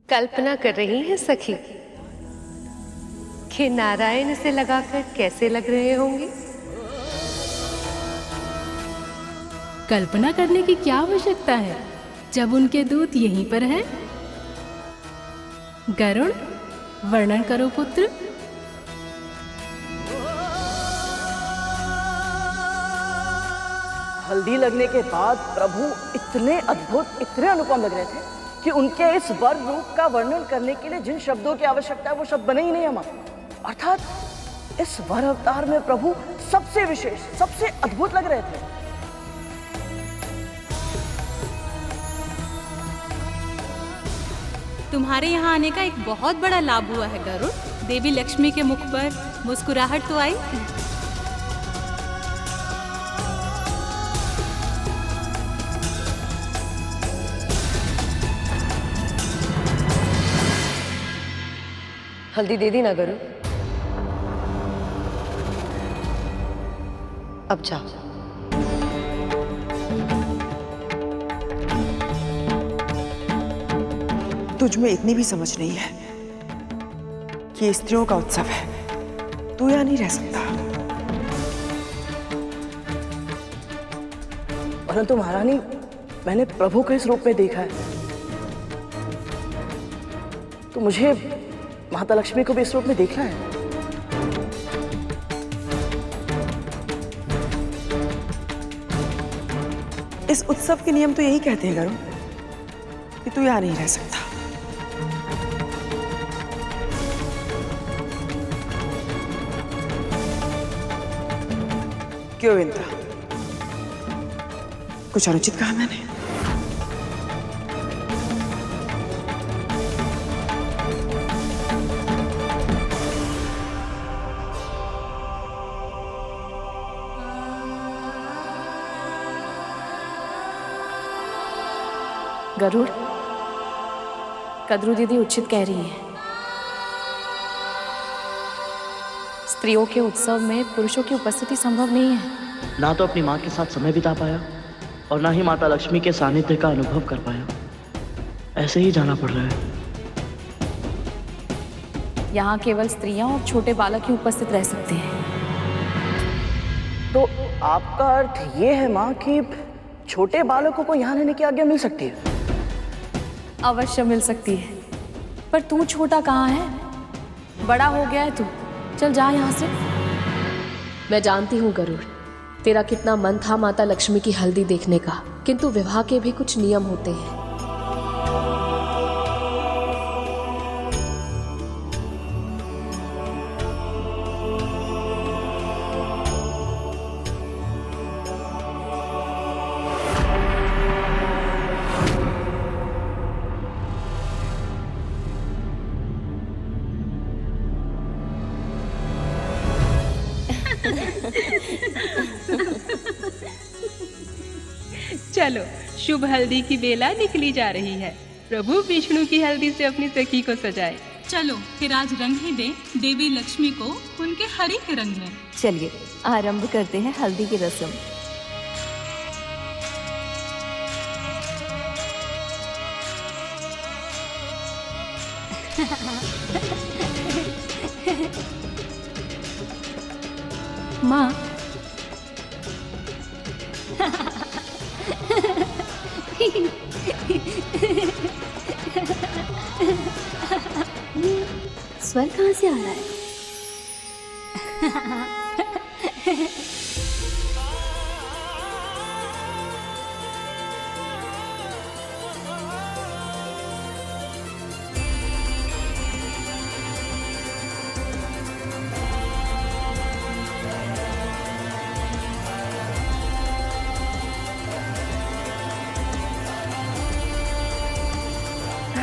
Speaker 10: कल्पना कर रही हैं सखी कि नारायण इसे लगाकर कैसे लग रहे होंगे?
Speaker 13: कल्पना करने की क्या आवश्यकता है जब उनके दूत यहीं पर हैं? गरुड़, वर्णन करो पुत्र।
Speaker 5: हल्दी लगने के बाद प्रभु इतने अद्भुत, इतने अनुपम लग रहे थे कि उनके इस वर रूप का वर्णन करने के लिए जिन शब्दों की आवश्यकता है वो शब्द बने ही नहीं हमारे। अर्थात इस वर अवतार में प्रभु सबसे विशेष, सबसे अद्भुत लग रहे थे।
Speaker 13: तुम्हारे यहाँ आने का एक बहुत बड़ा लाभ हुआ है गरुड़। देवी लक्ष्मी के मुख पर मुस्कुराहट तो आई।
Speaker 4: हल्दी दे दी ना गरुड़। अब जा।
Speaker 14: तुझ में इतनी भी समझ नहीं है कि ये स्त्रियों का उत्सव है। तू यहाँ नहीं रह सकता।
Speaker 5: परंतु महारानी, मैंने प्रभु को इस रूप में देखा है, तो मुझे माता लक्ष्मी को भी इस रूप में देखना है।
Speaker 14: इस उत्सव के नियम तो यही कहते हैं गरुड़ कि तू यहाँ नहीं रह सकता। क्यों विंता, कुछ अनुचित कहा मैंने?
Speaker 9: गरुड़, कद्रू दीदी उचित कह रही है। स्त्रियों के उत्सव में पुरुषों की उपस्थिति संभव नहीं है।
Speaker 5: ना तो अपनी माँ के साथ समय बिता पाया और ना ही माता लक्ष्मी के सानिध्य का अनुभव कर पाया। ऐसे ही जाना पड़ रहा है।
Speaker 9: यहाँ केवल स्त्रियां और छोटे बालक ही उपस्थित रह सकते हैं।
Speaker 5: तो आपका अर्थ ये है माँ कि छोटे बालकों को यहाँ रहने की आज्ञा मिल सकती है?
Speaker 9: अवश्य मिल सकती है, पर तू छोटा कहाँ है? बड़ा हो गया है तू। चल जा यहाँ से।
Speaker 10: मैं जानती हूँ गरुड़, तेरा कितना मन था माता लक्ष्मी की हल्दी देखने का, किंतु विवाह के भी कुछ नियम होते हैं।
Speaker 13: चलो, शुभ हल्दी की बेला निकली जा रही है। प्रभु विष्णु की हल्दी से अपनी सखी को सजाए।
Speaker 8: चलो फिर आज रंग ही दे देवी लक्ष्मी को उनके हरि के रंग में।
Speaker 9: चलिए आरंभ करते हैं हल्दी की रस्म।
Speaker 13: माँ,
Speaker 10: स्वर कहाँ से आ रहा है?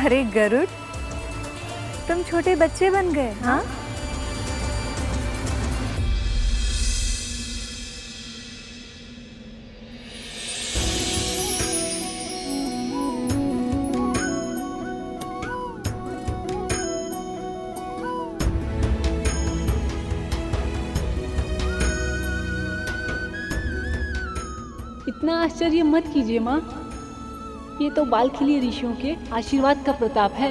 Speaker 3: अरे गरुड़, तुम छोटे बच्चे बन गए। हाँ,
Speaker 13: इतना आश्चर्य मत कीजिए माँ, ये तो बाल खिले ऋषियों के आशीर्वाद का प्रताप है।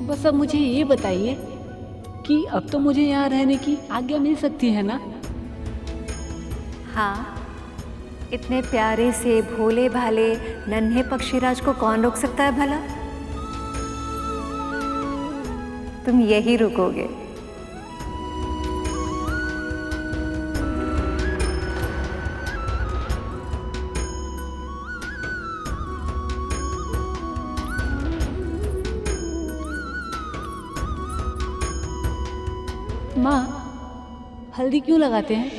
Speaker 13: बस अब मुझे ये बताइए कि अब तो मुझे यहाँ रहने की आज्ञा मिल सकती है ना?
Speaker 3: हाँ, इतने प्यारे से भोले भाले नन्हे पक्षीराज को कौन रोक सकता है भला? तुम यही रुकोगे।
Speaker 13: माँ, हल्दी क्यों लगाते हैं?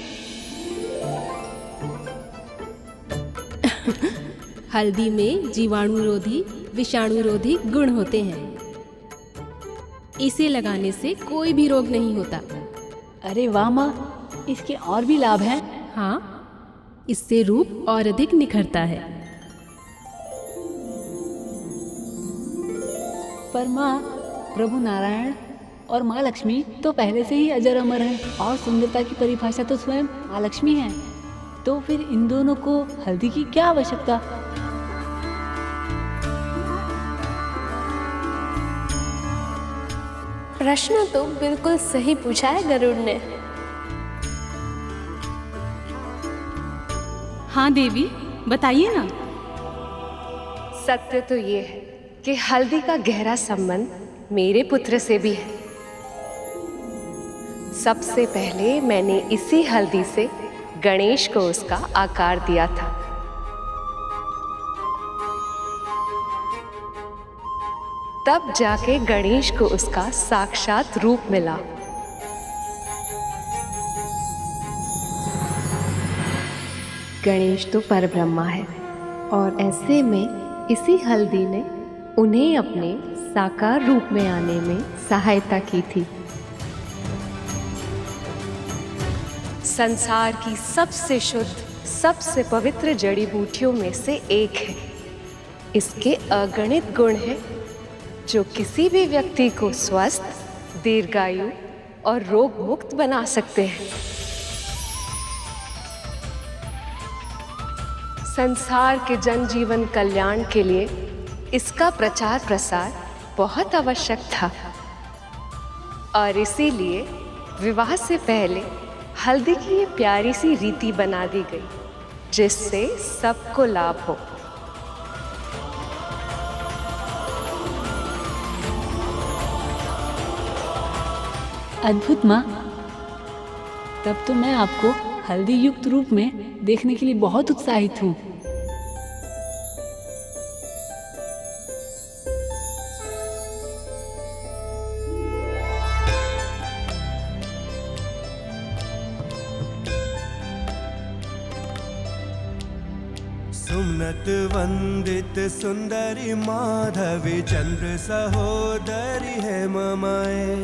Speaker 13: हल्दी में जीवाणुरोधी विषाणुरोधी गुण होते हैं। इसे लगाने से कोई भी रोग नहीं होता। अरे वाह माँ, इसके और भी लाभ हैं। हाँ, इससे रूप और अधिक निखरता है। पर माँ, प्रभु नारायण और माँ लक्ष्मी तो पहले से ही अजर अमर है और सुंदरता की परिभाषा तो स्वयं माँ लक्ष्मी है। तो फिर इन दोनों को हल्दी की क्या आवश्यकता?
Speaker 10: प्रश्न तो बिल्कुल सही पूछा है गरुड़ ने।
Speaker 13: हाँ देवी, बताइए ना।
Speaker 4: सत्य तो ये है कि हल्दी का गहरा संबंध मेरे पुत्र से भी है। सबसे पहले मैंने इसी हल्दी से गणेश को उसका आकार दिया था। तब जाके गणेश को उसका साक्षात रूप मिला। गणेश तो परब्रह्मा है और ऐसे में इसी हल्दी ने उन्हें अपने साकार रूप में आने में सहायता की थी। संसार की सबसे शुद्ध, सबसे पवित्र जड़ी बूटियों में से एक है। इसके अगणित गुण हैं जो किसी भी व्यक्ति को स्वस्थ, दीर्घायु और रोग मुक्त बना सकते हैं। संसार के जनजीवन कल्याण के लिए इसका प्रचार प्रसार बहुत आवश्यक था और इसीलिए विवाह से पहले हल्दी की ये प्यारी सी रीति बना दी गई जिससे सबको लाभ हो।
Speaker 13: अद्भुत माँ, तब तो मैं आपको हल्दी युक्त रूप में देखने के लिए बहुत उत्साहित हूँ।
Speaker 24: सुमनत वंदित सुंदरी माधवी चंद्र सहोदरी है ममाए,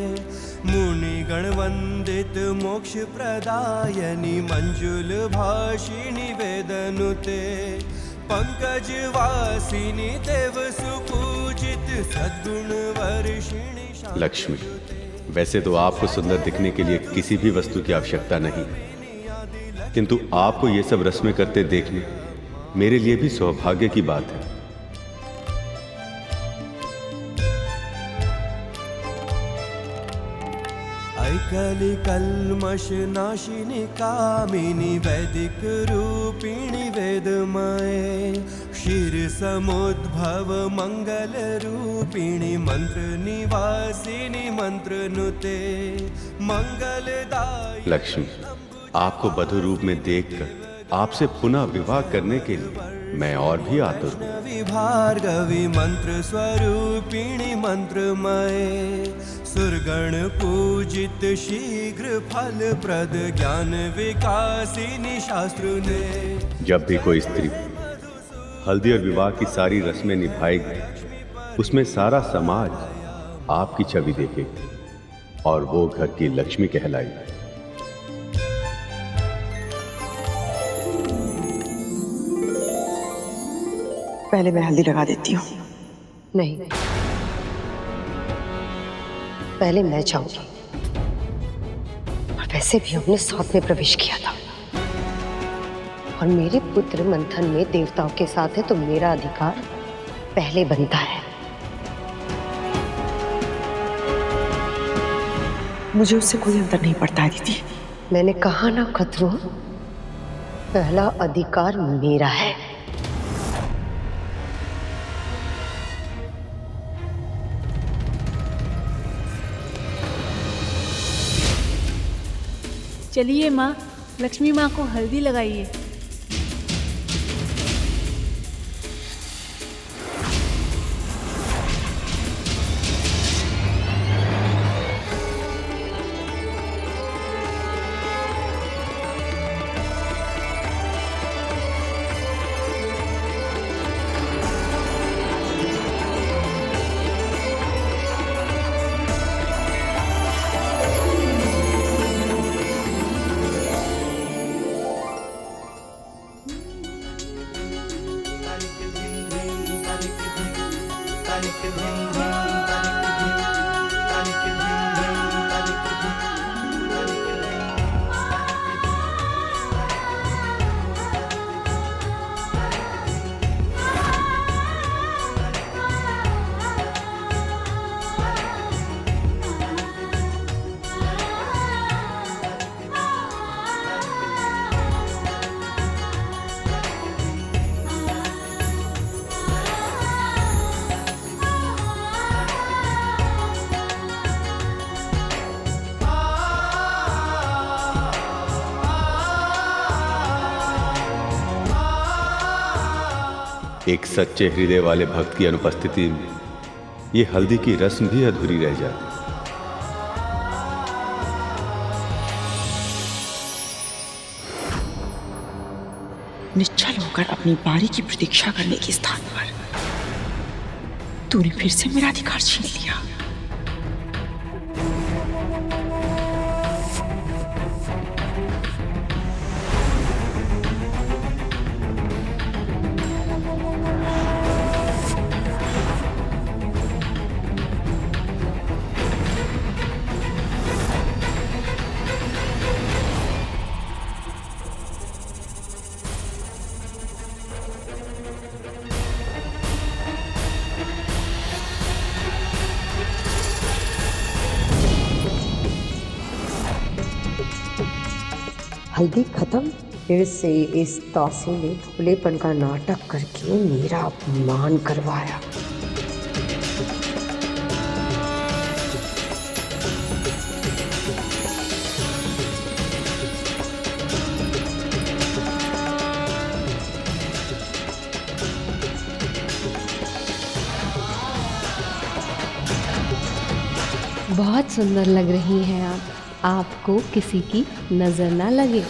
Speaker 24: मुनि गण वंदित मोक्ष प्रदायनी मंजुल भाषिणी वेदनुते, पंकज वासिनी देव सुपूजित सद्गुण वर्षिणी।
Speaker 2: लक्ष्मी, वैसे तो आपको सुंदर दिखने के लिए किसी भी वस्तु की आवश्यकता नहीं, किंतु आपको ये सब रस्में करते देखने मेरे लिए भी सौभाग्य की बात है।
Speaker 24: ऐकली कल्मष नाशिनी कामिनी वैदिक रूपिणी वेदमाये, क्षीर समुद्भव मंगल रूपिणी मंत्र निवासिनी मंत्र नुते, मंगलदायी।
Speaker 2: लक्ष्मी, आपको बधु रूप में देखकर आपसे पुनः विवाह करने के लिए मैं और भी आतुर हूँ।
Speaker 24: भार्गवी मंत्र स्वरूपिणी मंत्रमय, सुरगण पूजित शीघ्र फल प्रद ज्ञान विकासिनी शास्त्र ने।
Speaker 2: जब भी कोई स्त्री हल्दी और विवाह की सारी रस्में निभाएगी, उसमें सारा समाज आपकी छवि देखेगी और वो घर की लक्ष्मी कहलाएगी।
Speaker 14: पहले मैं हल्दी लगा देती हूँ।
Speaker 4: नहीं, पहले मैं जाऊंगी। और वैसे भी हमने साथ में प्रवेश किया था और मेरे पुत्र मंथन में देवताओं के साथ है तो मेरा अधिकार पहले बनता है।
Speaker 14: मुझे उससे कोई अंतर नहीं पड़ता है दीदी।
Speaker 4: मैंने कहा ना खतरो, पहला अधिकार मेरा है।
Speaker 13: चलिए माँ, लक्ष्मी माँ को हल्दी लगाइए।
Speaker 2: एक सच्चे हृदय वाले भक्त की अनुपस्थिति में ये हल्दी की रस्म भी अधूरी रह जाती।
Speaker 14: निश्चल होकर अपनी बारी की प्रतीक्षा करने के स्थान पर तूने फिर से मेरा अधिकार छीन लिया।
Speaker 4: हल्दी खत्म। फिर से इस तासी ने भोलेपन का नाटक करके मेरा अपमान करवाया।
Speaker 10: बहुत सुंदर लग रही हैं आप। आपको किसी की नजर ना लगे।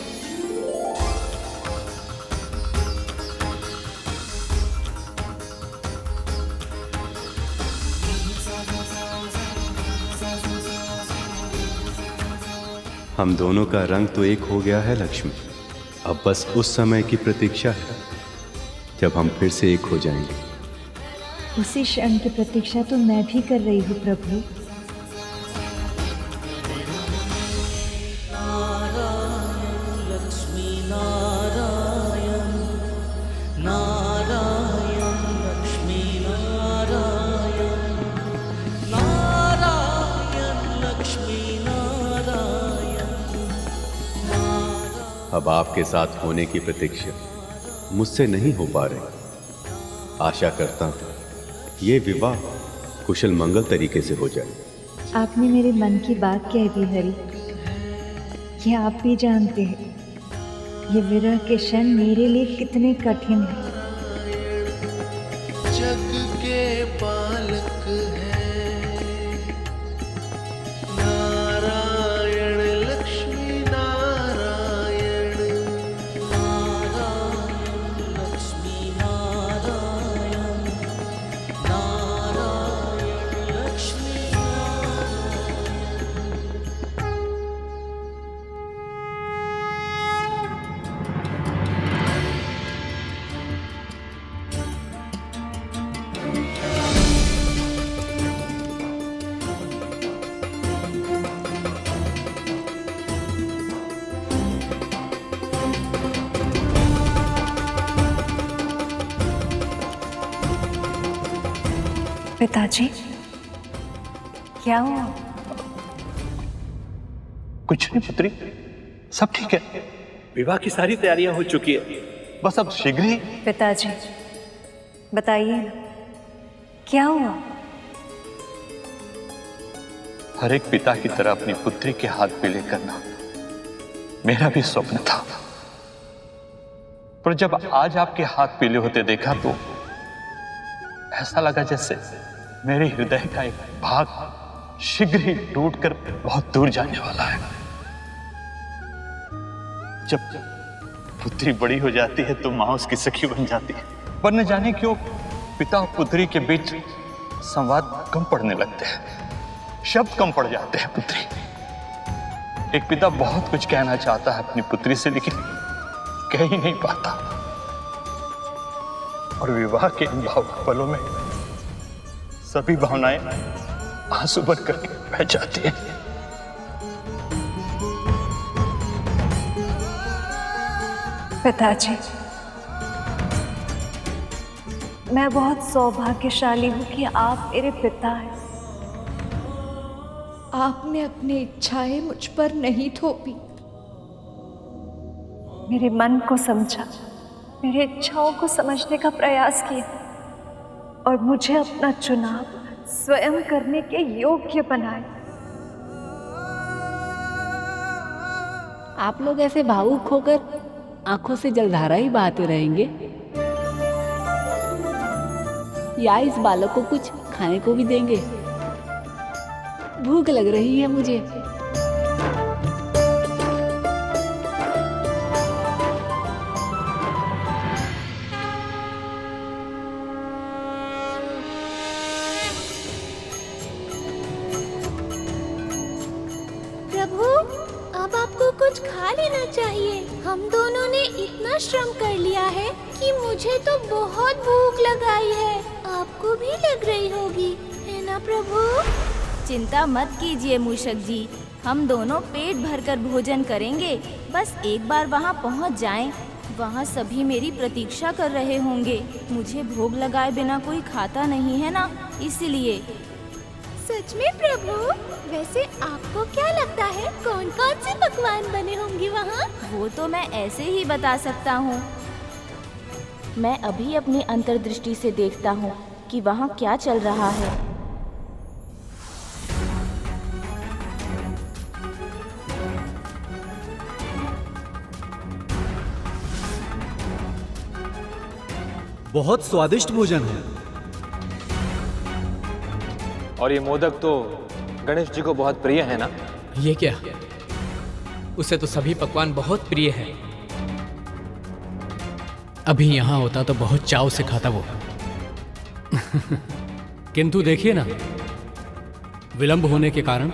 Speaker 2: हम दोनों का रंग तो एक हो गया है लक्ष्मी। अब बस उस समय की प्रतीक्षा है जब हम फिर से एक हो जाएंगे।
Speaker 11: उसी क्षण की प्रतीक्षा तो मैं भी कर रही हूँ प्रभु।
Speaker 2: अब आपके साथ होने की प्रतीक्षा मुझसे नहीं हो पा रही। आशा करता हूँ ये विवाह कुशल मंगल तरीके से हो जाए।
Speaker 11: आपने मेरे मन की बात कह दी हरि। ये आप भी जानते हैं ये विरह के क्षण मेरे लिए कितने कठिन हैं।
Speaker 19: जग के पालक है नारायण लक्ष्मी नारायण नारायण लक्ष्मी नारायण नारायण लक्ष्मी
Speaker 11: पिताजी क्या हुआ?
Speaker 12: कुछ नहीं पुत्री, सब ठीक है। विवाह की सारी तैयारियां हो चुकी है, बस अब शीघ्र ही।
Speaker 11: पिताजी बताइए ना क्या हुआ?
Speaker 12: हर एक पिता की तरह अपनी पुत्री के हाथ पीले करना मेरा भी स्वप्न था, पर जब आज आपके हाथ पीले होते देखा तो ऐसा लगा जैसे मेरे हृदय का एक भाग शीघ्र ही टूटकर बहुत दूर जाने वाला है। जब पुत्री बड़ी हो जाती है तो मां उसकी सखी बन जाती है, पर न जाने क्यों पिता और पुत्री के बीच संवाद कम पड़ने लगते हैं, शब्द कम पड़ जाते हैं। पुत्री एक पिता बहुत कुछ कहना चाहता है अपनी पुत्री से, लेकिन कह ही नहीं पाता, और विवाह के इन भावुक पलों में सभी भावनाएं आंसू बन करके बह जाती हैं।
Speaker 11: पिताजी मैं बहुत सौभाग्यशाली हूँ कि आप मेरे पिता हैं। आपने अपनी इच्छाएं मुझ पर नहीं थोपी, मेरे मन को समझा, मेरी इच्छाओं को समझने का प्रयास किया और मुझे अपना चुनाव स्वयं करने के योग्य बनाए।
Speaker 13: आप लोग ऐसे भावुक होकर आंखों से जलधारा ही बहाते रहेंगे? या इस बालक को कुछ खाने को भी देंगे। भूख लग रही है मुझे।
Speaker 16: प्रभु, अब आपको कुछ खा लेना चाहिए। हम दोनों ने इतना श्रम कर लिया है कि मुझे तो बहुत भूख लगाई है। आपको भी लग रही होगी, है ना प्रभु?
Speaker 3: चिंता मत कीजिए मूषक जी, हम दोनों पेट भरकर भोजन करेंगे। बस एक बार वहाँ पहुँच जाएं, वहाँ सभी मेरी प्रतीक्षा कर रहे होंगे। मुझे भोग लगाए बिना कोई खाता नहीं है ना, इसलिए।
Speaker 16: सच में प्रभु? वैसे आपको क्या लगता है कौन कौन से पकवान बने होंगे वहाँ?
Speaker 3: वो तो मैं ऐसे ही बता सकता हूँ। मैं अभी अपनी अंतर्दृष्टि से देखता हूँ कि वहाँ क्या चल रहा है।
Speaker 26: बहुत स्वादिष्ट भोजन है।
Speaker 6: और ये मोदक तो गणेश जी को बहुत प्रिय है ना?
Speaker 1: ये क्या? उसे तो सभी पकवान बहुत प्रिय हैं। अभी यहाँ होता तो बहुत चाव से खाता वो। किंतु देखिए ना, विलंब होने के कारण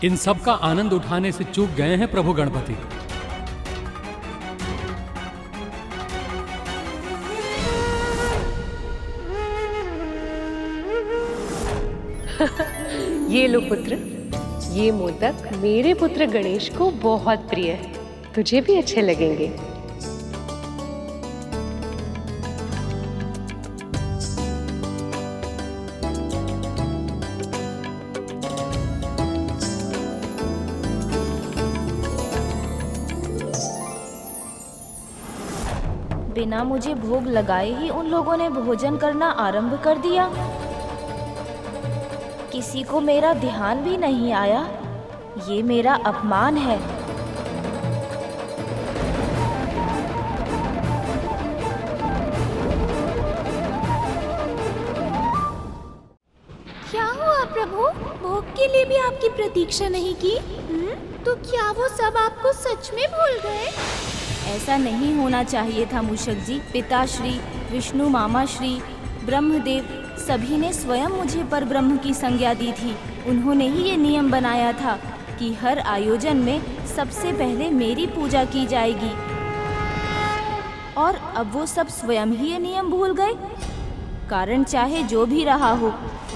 Speaker 1: इन सब का आनंद उठाने से चूक गए हैं प्रभु गणपति।
Speaker 4: ये लो पुत्र, ये मोदक मेरे पुत्र गणेश को बहुत प्रिय है। तुझे भी अच्छे लगेंगे।
Speaker 3: बिना मुझे भोग लगाए ही उन लोगों ने भोजन करना आरंभ कर दिया। किसी को मेरा ध्यान भी नहीं आया। ये मेरा अपमान है।
Speaker 16: क्या हुआ प्रभु? भोग के लिए भी आपकी प्रतीक्षा नहीं की? तो क्या वो सब आपको सच में भूल गए?
Speaker 3: ऐसा नहीं होना चाहिए था मूषक जी। पिताश्री, विष्णु मामा श्री, ब्रह्मदेव सभी ने स्वयं मुझे पर ब्रह्म की संज्ञा दी थी। उन्होंने ही ये नियम बनाया था कि हर आयोजन में सबसे पहले मेरी पूजा की जाएगी। और अब वो सब स्वयं ही ये नियम भूल गए। कारण चाहे जो भी रहा हो,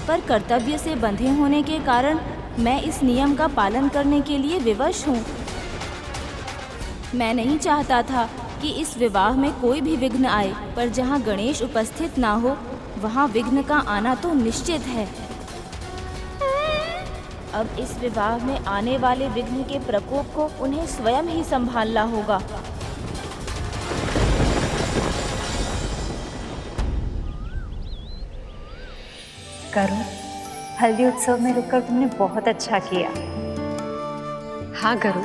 Speaker 3: पर कर्तव्य से बंधे होने के कारण मैं इस नियम का पालन करने के लिए विवश हूँ। मैं नहीं चाहता था कि इस विवाह में कोई भी विघ्न आए, पर जहाँ गणेश उपस्थित ना हो वहाँ विघ्न का आना तो निश्चित है। अब इस विवाह में आने वाले विघ्न के प्रकोप को उन्हें स्वयं ही संभालना होगा।
Speaker 11: करुण, हल्दी उत्सव में रुककर तुमने बहुत अच्छा किया।
Speaker 4: हाँ गरुड़,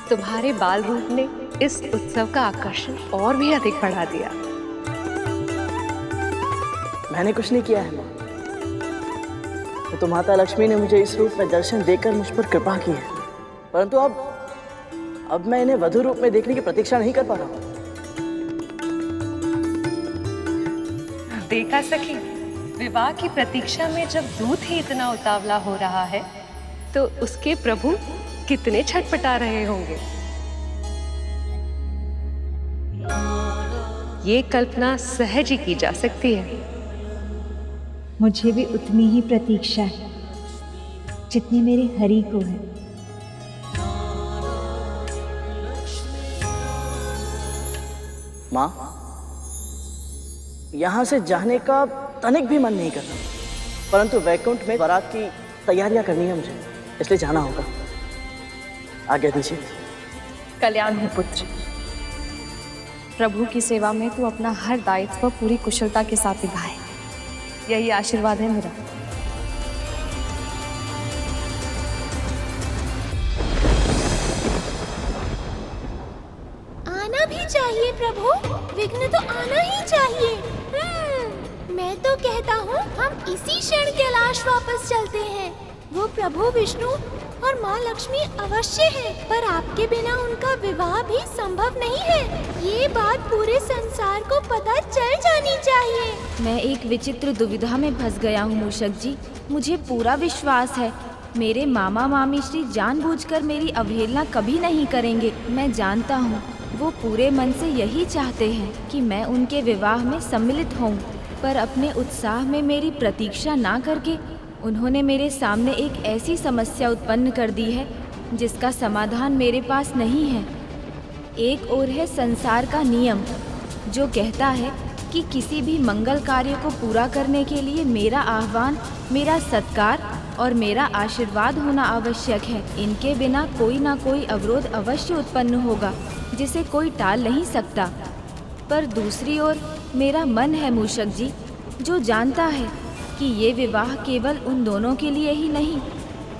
Speaker 4: तुम्हारे बाल रूप ने इस उत्सव का आकर्षण और भी अधिक बढ़ा दिया।
Speaker 5: मैंने कुछ नहीं किया है माँ। तो माता लक्ष्मी ने मुझे इस रूप में दर्शन देकर मुझ पर कृपा की है, परंतु अब मैं इन्हें वधु रूप में देखने की प्रतीक्षा नहीं कर पा रहा हूँ।
Speaker 4: देखा सखी, विवाह की प्रतीक्षा में जब दूत ही इतना उतावला हो रहा है तो उसके प्रभु कितने छटपटा रहे होंगे। ये कल्पना सहज ही की जा सकती है।
Speaker 11: मुझे भी उतनी ही प्रतीक्षा है जितनी मेरे हरि को है।
Speaker 5: माँ, यहाँ से जाने का तनिक भी मन नहीं करता, परंतु वैकुंठ में बारात की तैयारियां करनी है मुझे, इसलिए जाना होगा। आज्ञा दीजिए।
Speaker 9: कल्याण हो पुत्र। प्रभु की सेवा में तू अपना हर दायित्व पूरी कुशलता के साथ निभाए, यही आशीर्वाद है मेरा।
Speaker 16: आना भी चाहिए प्रभु, विघ्न तो आना ही चाहिए। मैं तो कहता हूँ हम इसी क्षण कैलाश वापस चलते हैं। वो प्रभु विष्णु और माँ लक्ष्मी अवश्य है, पर आपके बिना उनका विवाह भी संभव नहीं है। ये बात पूरे संसार को पता चल जानी चाहिए।
Speaker 3: मैं एक विचित्र दुविधा में फंस गया हूँ मूषक जी। मुझे पूरा विश्वास है मेरे मामा मामी श्री जानबूझकर मेरी अवहेलना कभी नहीं करेंगे। मैं जानता हूँ वो पूरे मन से यही चाहते हैं कि मैं उनके विवाह में सम्मिलित हूँ, पर अपने उत्साह में मेरी प्रतीक्षा ना करके उन्होंने मेरे सामने एक ऐसी समस्या उत्पन्न कर दी है जिसका समाधान मेरे पास नहीं है। एक ओर है संसार का नियम जो कहता है कि किसी भी मंगल कार्य को पूरा करने के लिए मेरा आह्वान, मेरा सत्कार और मेरा आशीर्वाद होना आवश्यक है। इनके बिना कोई ना कोई अवरोध अवश्य उत्पन्न होगा जिसे कोई टाल नहीं सकता। पर दूसरी ओर मेरा मन है मूषक जी, जो जानता है कि ये विवाह केवल उन दोनों के लिए ही नहीं,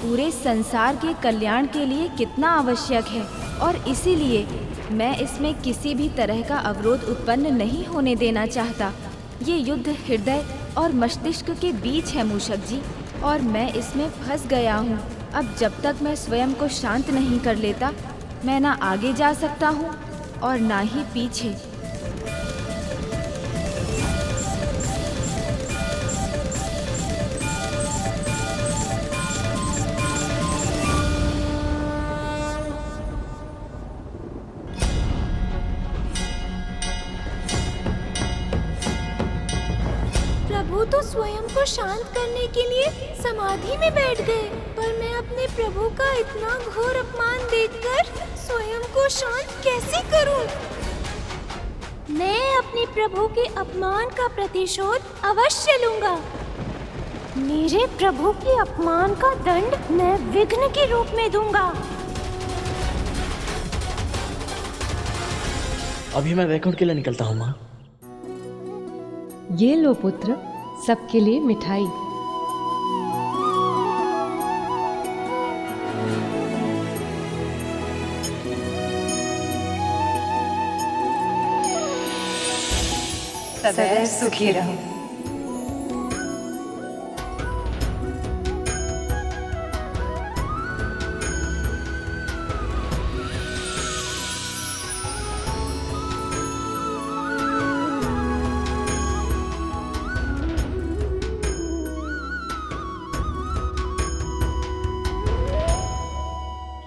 Speaker 3: पूरे संसार के कल्याण के लिए कितना आवश्यक है, और इसीलिए मैं इसमें किसी भी तरह का अवरोध उत्पन्न नहीं होने देना चाहता। ये युद्ध हृदय और मस्तिष्क के बीच है मूषक जी, और मैं इसमें फंस गया हूँ। अब जब तक मैं स्वयं को शांत नहीं कर लेता, मैं ना आगे जा सकता हूँ और ना ही पीछे।
Speaker 16: प्रभु तो स्वयं को शांत करने के लिए समाधि में बैठ गए, पर मैं अपने प्रभु का इतना घोर अपमान देखकर स्वयं को शांत कैसे करूं? मैं अपने प्रभु के अपमान का प्रतिशोध अवश्य लूंगा। मेरे प्रभु के अपमान का दंड मैं विघ्न के रूप में दूंगा।
Speaker 5: अभी मैं वैकुंठ के लिए निकलता हूँ माँ।
Speaker 4: ये लो पुत्र, सबके लिए मिठाई।
Speaker 9: सदैव सुखी रहो।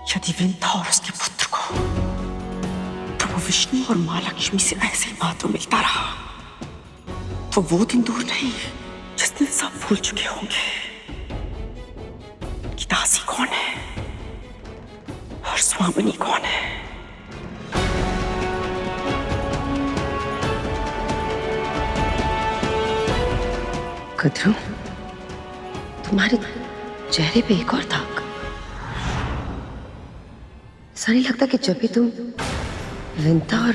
Speaker 14: यदि विंता और उसके पुत्र को प्रभु विष्णु और माँ लक्ष्मी से ऐसे ही महत्व मिलता रहा तो वो दिन दूर नहीं जिस दिन सब भूल चुके होंगे कि दासी कौन है और स्वामिनी कौन है।
Speaker 4: कद्रू, तुम्हारे चेहरे पे एक और दाग। ऐसा नहीं लगता कि जब भी तुम विंता और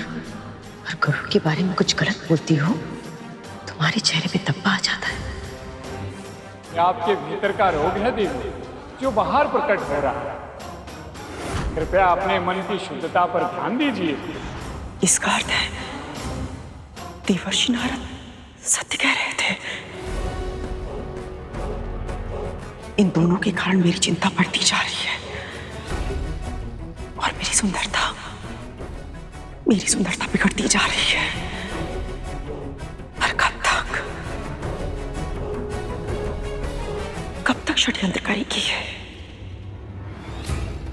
Speaker 4: गरुड़ के बारे में कुछ गलत बोलती हो, तुम्हारे चेहरे पे धब्बा आ जाता है।
Speaker 21: ये आपके भीतर का रोग है देवी, जो बाहर प्रकट हो रहा है। कृपया अपने मन की शुद्धता पर ध्यान दीजिए।
Speaker 14: इसका अर्थ है देवर्षि नारद सत्य कह रहे थे। इन दोनों के कारण मेरी चिंता बढ़ती जा रही है और मेरी सुंदरता बिगड़ती जा रही है। पर कब तक षड्यंत्र करेगी है?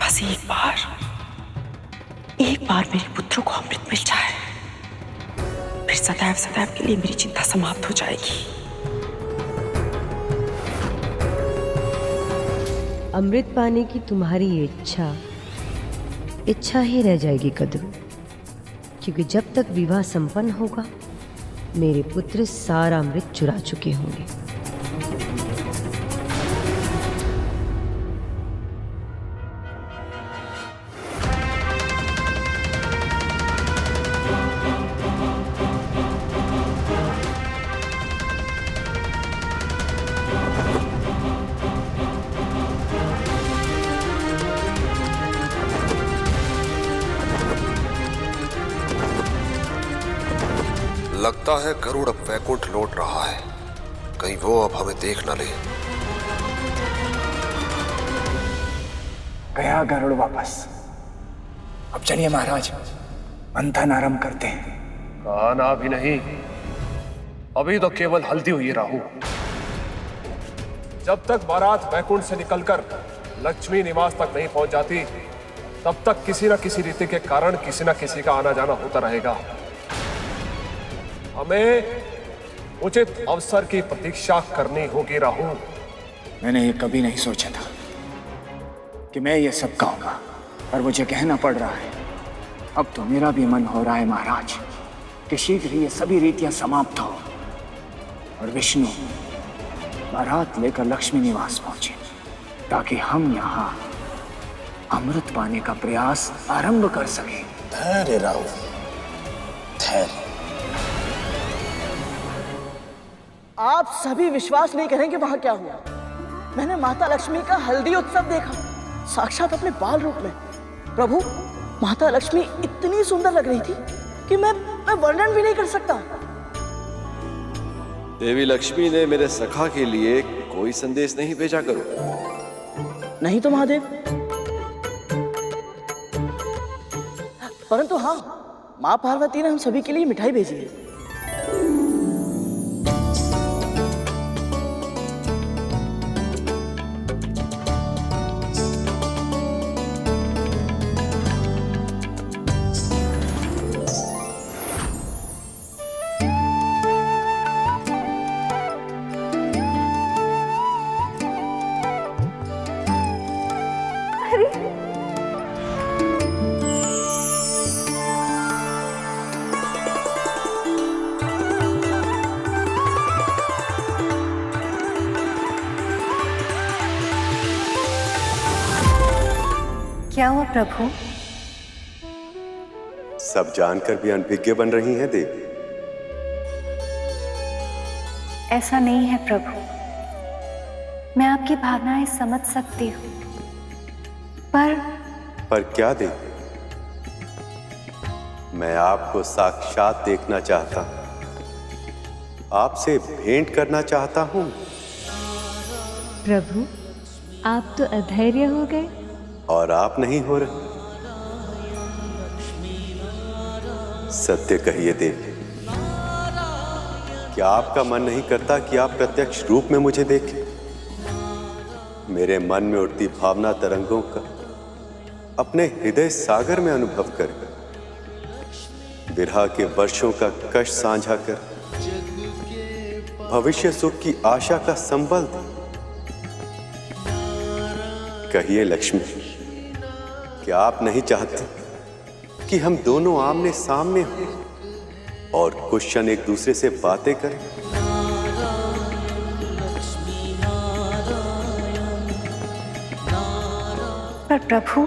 Speaker 14: बस एक बार मेरे पुत्रों को अमृत मिल जाए, फिर सदैव के लिए मेरी चिंता समाप्त हो जाएगी।
Speaker 4: अमृत पाने की तुम्हारी इच्छा ही रह जाएगी कद्रू, क्योंकि जब तक विवाह संपन्न होगा मेरे पुत्र सारा अमृत चुरा चुके होंगे।
Speaker 18: लगता है गरुड़ अब वैकुंठ लौट रहा है। कहीं वो अब हमें देख ना ले।
Speaker 15: गया गरुड़ वापस। अब चलिए महाराज, मंथन आरंभ करते हैं।
Speaker 18: खाना भी नहीं, अभी तो केवल हल्दी हुई राहु। जब तक बारात वैकुंठ से निकलकर लक्ष्मी निवास तक नहीं पहुंच जाती, तब तक किसी न किसी रीति के कारण किसी न किसी का आना जाना होता रहेगा। हमें उचित अवसर की प्रतीक्षा करनी होगी राहु।
Speaker 15: मैंने ये कभी नहीं सोचा था कि मैं ये सब कहूंगा, पर मुझे कहना पड़ रहा है। अब तो मेरा भी मन हो रहा है महाराज कि शीघ्र ही ये सभी रीतियां समाप्त हो और विष्णु बारात लेकर लक्ष्मी निवास पहुंचे, ताकि हम यहाँ अमृत पाने का प्रयास आरंभ कर सके।
Speaker 18: धैर्य राहु, धैर्य।
Speaker 5: आप सभी विश्वास नहीं करेंगे वहां क्या हुआ। मैंने माता लक्ष्मी का हल्दी उत्सव देखा, साक्षात अपने बाल रूप में। प्रभु, माता लक्ष्मी इतनी सुंदर लग रही थी कि मैं वर्णन भी नहीं कर सकता।
Speaker 18: देवी लक्ष्मी ने मेरे सखा के लिए कोई संदेश नहीं भेजा करो।
Speaker 5: नहीं तो महादेव, परंतु हाँ, माँ पार्वती ने हम सभी के लिए मिठाई भेजी है।
Speaker 11: क्या हुआ प्रभु?
Speaker 2: सब जानकर भी अनभिज्ञ बन रही हैं देवी।
Speaker 11: ऐसा नहीं है प्रभु, मैं आपकी भावनाएं समझ सकती हूँ, पर
Speaker 2: क्या देवी? मैं आपको साक्षात देखना चाहता हूं, आपसे भेंट करना चाहता हूं।
Speaker 11: प्रभु, आप तो अधैर्य हो गए।
Speaker 2: और आप नहीं हो रहे। सत्य कहिए देवी, क्या आपका मन नहीं करता कि आप प्रत्यक्ष रूप में मुझे देखें? मेरे मन में उठती भावना तरंगों का अपने हृदय सागर में अनुभव कर, विरह के वर्षों का कष्ट साझा कर, भविष्य सुख की आशा का संबल दे। कहिए लक्ष्मी, क्या आप नहीं चाहते कि हम दोनों आमने सामने हों और कुछ क्षण एक दूसरे से बातें करें?
Speaker 11: पर प्रभु,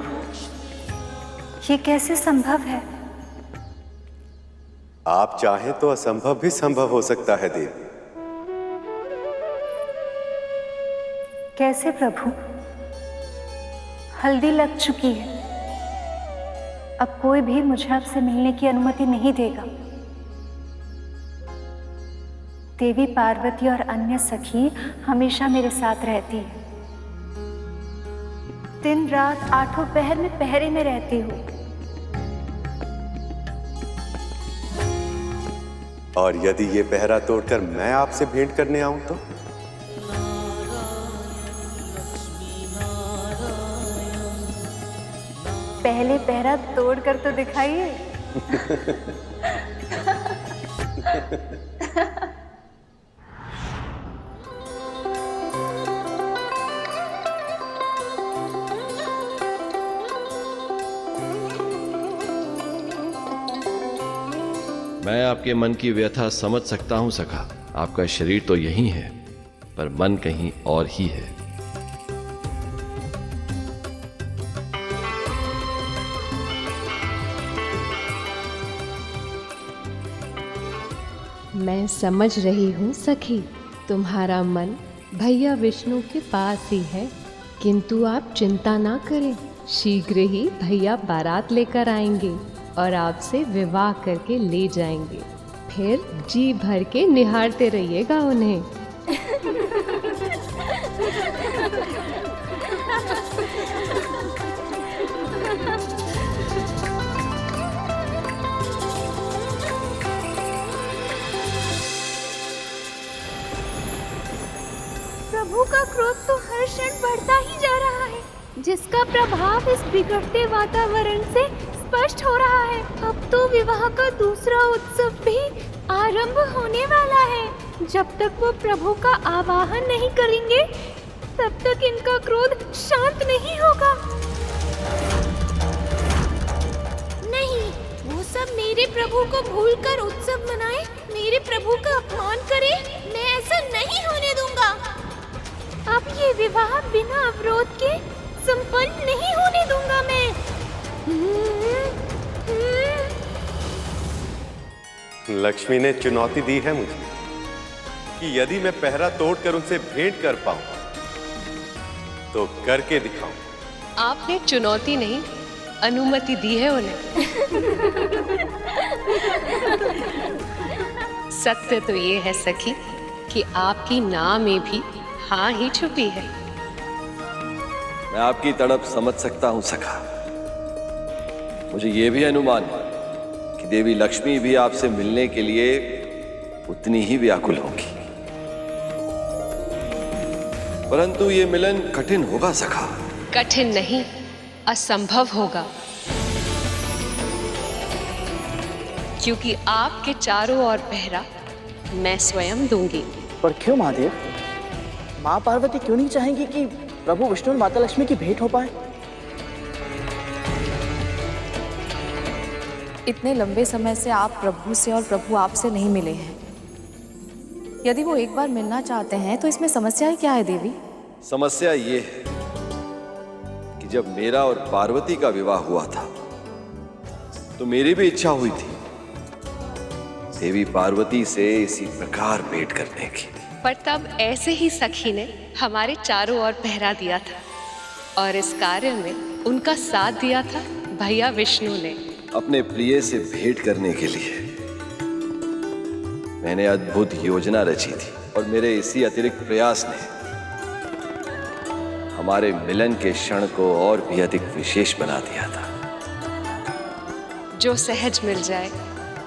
Speaker 11: ये कैसे संभव है?
Speaker 2: आप चाहें तो असंभव भी संभव हो सकता है देवी।
Speaker 11: कैसे प्रभु? हल्दी लग चुकी है, अब कोई भी मुझे आपसे मिलने की अनुमति नहीं देगा। देवी पार्वती और अन्य सखी हमेशा मेरे साथ रहती है। दिन रात आठों पहर में पहरे में रहती हूँ।
Speaker 2: और यदि ये पहरा तोड़कर मैं आपसे भेंट करने आऊं तो?
Speaker 11: पहले पहरा तोड़ कर तो दिखाइए।
Speaker 17: मैं आपके मन की व्यथा समझ सकता हूं सखा। आपका शरीर तो यही है, पर मन कहीं और ही है।
Speaker 20: मैं समझ रही हूँ सखी, तुम्हारा मन भैया विष्णु के पास ही है, किंतु आप चिंता ना करें, शीघ्र ही भैया बारात लेकर आएंगे और आपसे विवाह करके ले जाएंगे। फिर जी भर के निहारते रहिएगा उन्हें।
Speaker 16: प्रभु का क्रोध तो हर क्षण बढ़ता ही जा रहा है, जिसका प्रभाव इस बिगड़ते वातावरण से स्पष्ट हो रहा है। अब तो विवाह का दूसरा उत्सव भी आरंभ होने वाला है। जब तक वो प्रभु का आवाहन नहीं करेंगे, तब तक इनका क्रोध शांत नहीं होगा। नहीं, वो सब मेरे प्रभु को भूलकर उत्सव मनाए, मेरे प्रभु का अपमान करे, मैं ऐसा नहीं होने दूंगा। अब ये विवाह बिना अवरोध के संपन्न नहीं होने दूंगा मैं।
Speaker 2: लक्ष्मी ने चुनौती दी है मुझे कि यदि मैं पहरा तोड़कर उनसे भेंट कर पाऊं तो करके दिखाऊं।
Speaker 4: आपने चुनौती नहीं, अनुमति दी है उन्हें। सत्य तो ये है सखी कि आपकी ना में भी हाँ ही छुपी है।
Speaker 17: मैं आपकी तड़प समझ सकता हूं सखा। मुझे यह भी अनुमान है कि देवी लक्ष्मी भी आपसे मिलने के लिए उतनी ही व्याकुल होगी, परंतु ये मिलन कठिन होगा सखा।
Speaker 4: कठिन नहीं, असंभव होगा, क्योंकि आपके चारों ओर पहरा मैं स्वयं दूंगी।
Speaker 5: पर क्यों महादेव? माँ पार्वती क्यों नहीं चाहेंगी कि प्रभु विष्णु और माता लक्ष्मी की भेंट हो पाए?
Speaker 9: इतने लंबे समय से आप प्रभु से और प्रभु आपसे नहीं मिले हैं। यदि वो एक बार मिलना चाहते हैं तो इसमें समस्या क्या है देवी?
Speaker 17: समस्या ये है कि जब मेरा और पार्वती का विवाह हुआ था तो मेरी भी इच्छा हुई थी देवी पार्वती से इसी प्रकार भेंट करने की,
Speaker 4: पर तब ऐसे ही सखी ने हमारे चारों ओर पहरा दिया था और इस कार्य में उनका साथ दिया था भैया विष्णु ने।
Speaker 17: अपने प्रिय से भेंट करने के लिए मैंने अद्भुत योजना रची थी और मेरे इसी अतिरिक्त प्रयास ने हमारे मिलन के क्षण को और भी अधिक विशेष बना दिया था।
Speaker 4: जो सहज मिल जाए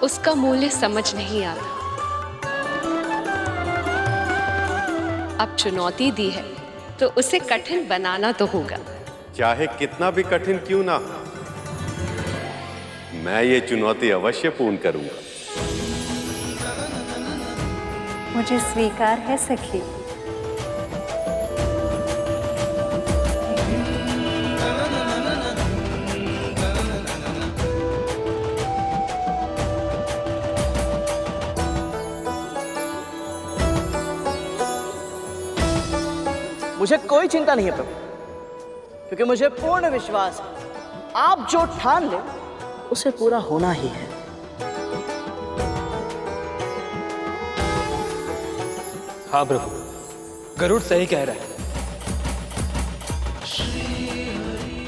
Speaker 4: उसका मूल्य समझ नहीं आता। अब चुनौती दी है तो उसे कठिन बनाना तो होगा।
Speaker 2: चाहे कितना भी कठिन क्यों ना हो, मैं ये चुनौती अवश्य पूर्ण करूंगा।
Speaker 7: मुझे स्वीकार है सखी।
Speaker 5: मुझे कोई चिंता नहीं है प्रभु, क्योंकि मुझे पूर्ण विश्वास है आप जो ठान ले उसे पूरा होना ही है।
Speaker 6: हाँ प्रभु, गरुड़ सही कह रहा है।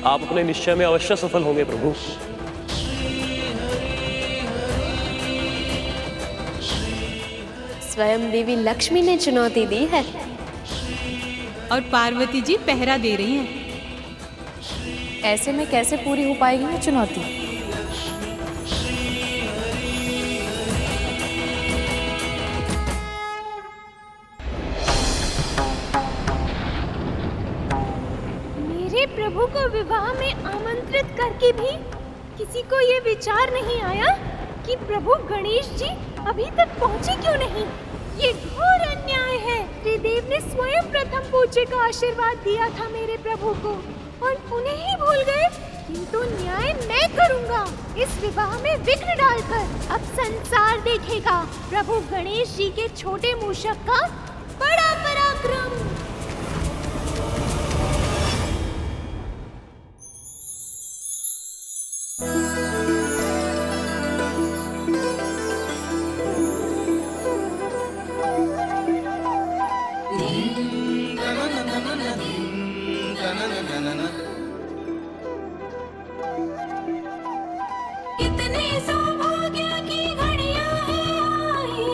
Speaker 8: आप अपने निश्चय में अवश्य सफल होंगे प्रभु।
Speaker 10: स्वयं देवी लक्ष्मी ने चुनौती दी है
Speaker 22: और पार्वती जी पहरा दे रही हैं।
Speaker 9: ऐसे में कैसे पूरी हो पाएगी ये चुनौती?
Speaker 16: मेरे प्रभु को विवाह में आमंत्रित करके भी किसी को ये विचार नहीं आया कि प्रभु गणेश जी अभी तक पहुंचे क्यों नहीं। ये घोर अन्याय है। त्रिदेव ने स्वयं प्रथम पूज्य का आशीर्वाद दिया था मेरे प्रभु को और उन्हें ही भूल गए। किंतु न्याय मैं करूंगा। इस विवाह में विघ्न डालकर अब संसार देखेगा प्रभु गणेश जी के छोटे मूषक का बड़ा पराक्रम।
Speaker 19: कितने सौभाग्य की घड़ियां हैं आई,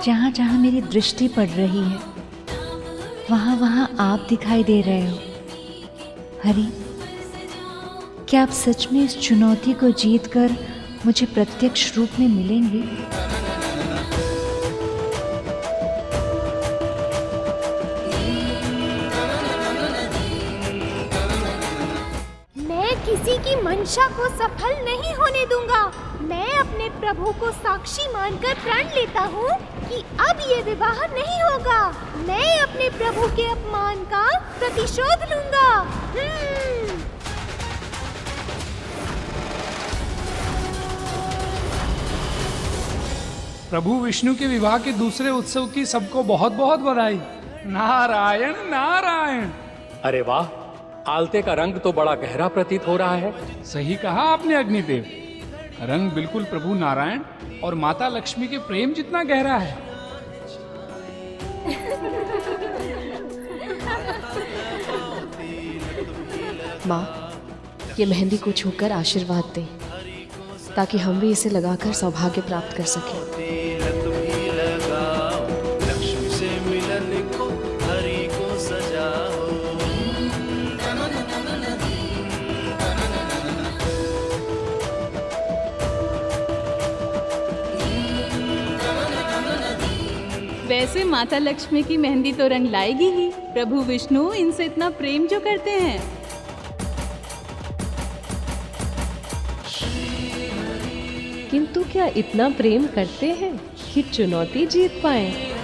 Speaker 11: जहाँ जहाँ मेरी दृष्टि पड़ रही है वहाँ वहाँ आप दिखाई दे रहे हो। हरि, क्या आप सच में इस चुनौती को जीतकर मुझे प्रत्यक्ष रूप में मिलेंगे?
Speaker 16: मैं किसी की मंशा को सफल नहीं होने दूंगा। मैं अपने प्रभु को साक्षी मानकर प्रण लेता हूँ कि अब ये विवाह नहीं होगा। मैं अपने प्रभु के अपमान का प्रतिशोध लूंगा।
Speaker 21: प्रभु विष्णु के विवाह के दूसरे उत्सव की सबको बहुत बहुत बधाई। नारायण नारायण।
Speaker 1: अरे वाह, आलते का रंग तो बड़ा गहरा प्रतीत हो रहा है।
Speaker 21: सही कहा आपने अग्निदेव, रंग बिल्कुल प्रभु नारायण और माता लक्ष्मी के प्रेम जितना गहरा है।
Speaker 20: माँ, ये मेहंदी को छूकर आशीर्वाद दें ताकि हम भी इसे लगाकर सौभाग्य प्राप्त कर सकें।
Speaker 12: लक्ष्मी से मिलन को हरि को सजाओ।
Speaker 22: वैसे माता लक्ष्मी की मेहंदी तो रंग लाएगी ही, प्रभु विष्णु इनसे इतना प्रेम जो करते हैं।
Speaker 20: किंतु क्या इतना प्रेम करते हैं कि चुनौती जीत पाए?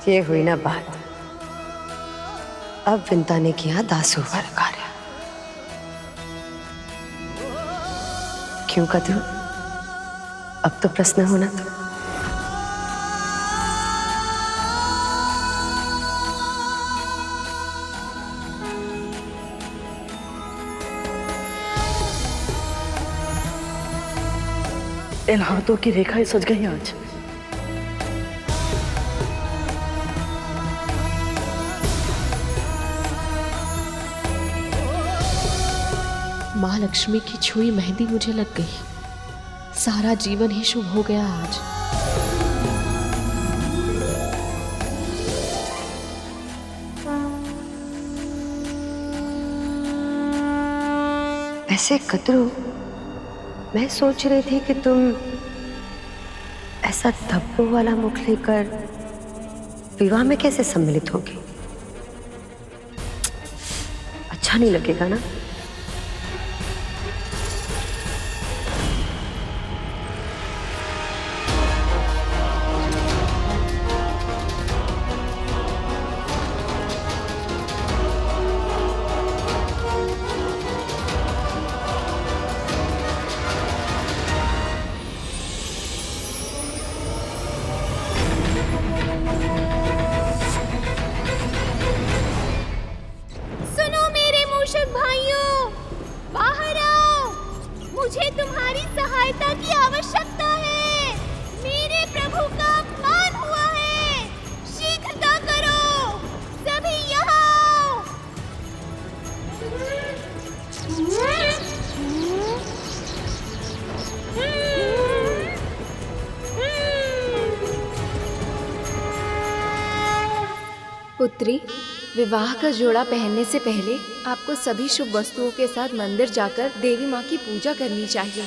Speaker 20: ये हुई ना बात। अब विंता ने किया दासू वाला कार्य। क्यों कद्रू, अब तो प्रश्न होना था।
Speaker 5: इन हाथों की रेखाएं सज गई आज।
Speaker 20: माँ लक्ष्मी की छुई मेहंदी मुझे लग गई। सारा जीवन ही शुभ हो गया आज। ऐसे कतरू, मैं सोच रही थी कि तुम ऐसा धब्बों वाला मुख लेकर विवाह में कैसे सम्मिलित होगी। अच्छा नहीं लगेगा ना।
Speaker 16: मुझे तुम्हारी सहायता की आवश्यकता है। मेरे प्रभु का अपमान हुआ है। शीघ्रता करो, सभी यहाँ आओ।
Speaker 3: पुत्री, विवाह का जोड़ा पहनने से पहले आपको सभी शुभ वस्तुओं के साथ मंदिर जाकर देवी माँ की पूजा करनी चाहिए।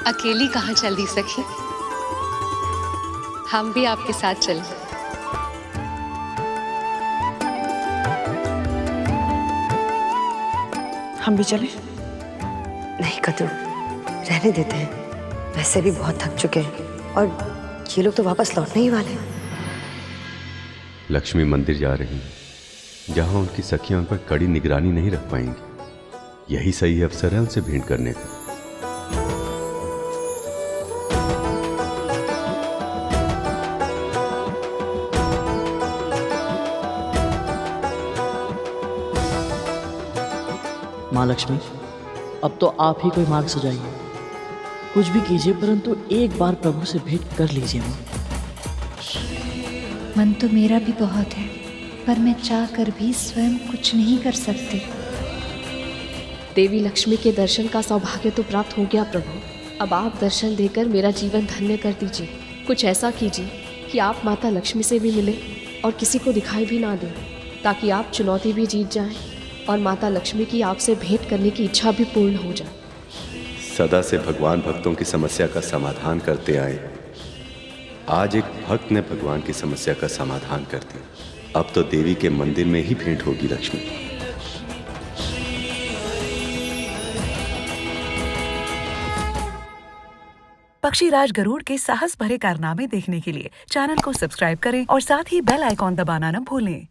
Speaker 4: अकेली कहाँ चल दी सखी, हम भी आपके साथ चलें।
Speaker 14: हम भी चलें?
Speaker 20: नहीं कद्रू, रहने देते हैं। वैसे भी बहुत थक चुके हैं और ये लोग तो वापस लौटने ही वाले हैं।
Speaker 2: लक्ष्मी मंदिर जा रही हैं, जहां उनकी सखियां उन पर कड़ी निगरानी नहीं रख पाएंगी। यही सही अवसर है उनसे भेंट करने का।
Speaker 5: माँ लक्ष्मी, अब तो आप ही कोई मार्ग सुझाइए। कुछ भी कीजिए, परंतु एक बार प्रभु से भेंट कर लीजिए माँ।
Speaker 11: मन तो मेरा भी बहुत है, पर मैं चाह कर भी स्वयं कुछ नहीं कर सकती।
Speaker 9: देवी लक्ष्मी के दर्शन का सौभाग्य तो प्राप्त हो गया प्रभु। अब आप दर्शन देकर मेरा जीवन धन्य कर दीजिए। कुछ ऐसा कीजिए कि आप माता लक्ष्मी से भी मिले और किसी को दिखाई भी ना दें, ताकि आप चुनौती भी जीत जाएं और माता लक्ष्मी की आपसे भेंट करने की इच्छा भी पूर्ण हो जाए।
Speaker 2: सदा से भगवान भक्तों की समस्या का समाधान करते आए, आज एक भक्त ने भगवान की समस्या का समाधान कर दिया। अब तो देवी के मंदिर में ही भेंट होगी लक्ष्मी।
Speaker 13: पक्षीराज गरुड़ के साहस भरे कारनामे देखने के लिए चैनल को सब्सक्राइब करें और साथ ही बेल आइकॉन दबाना न भूलें।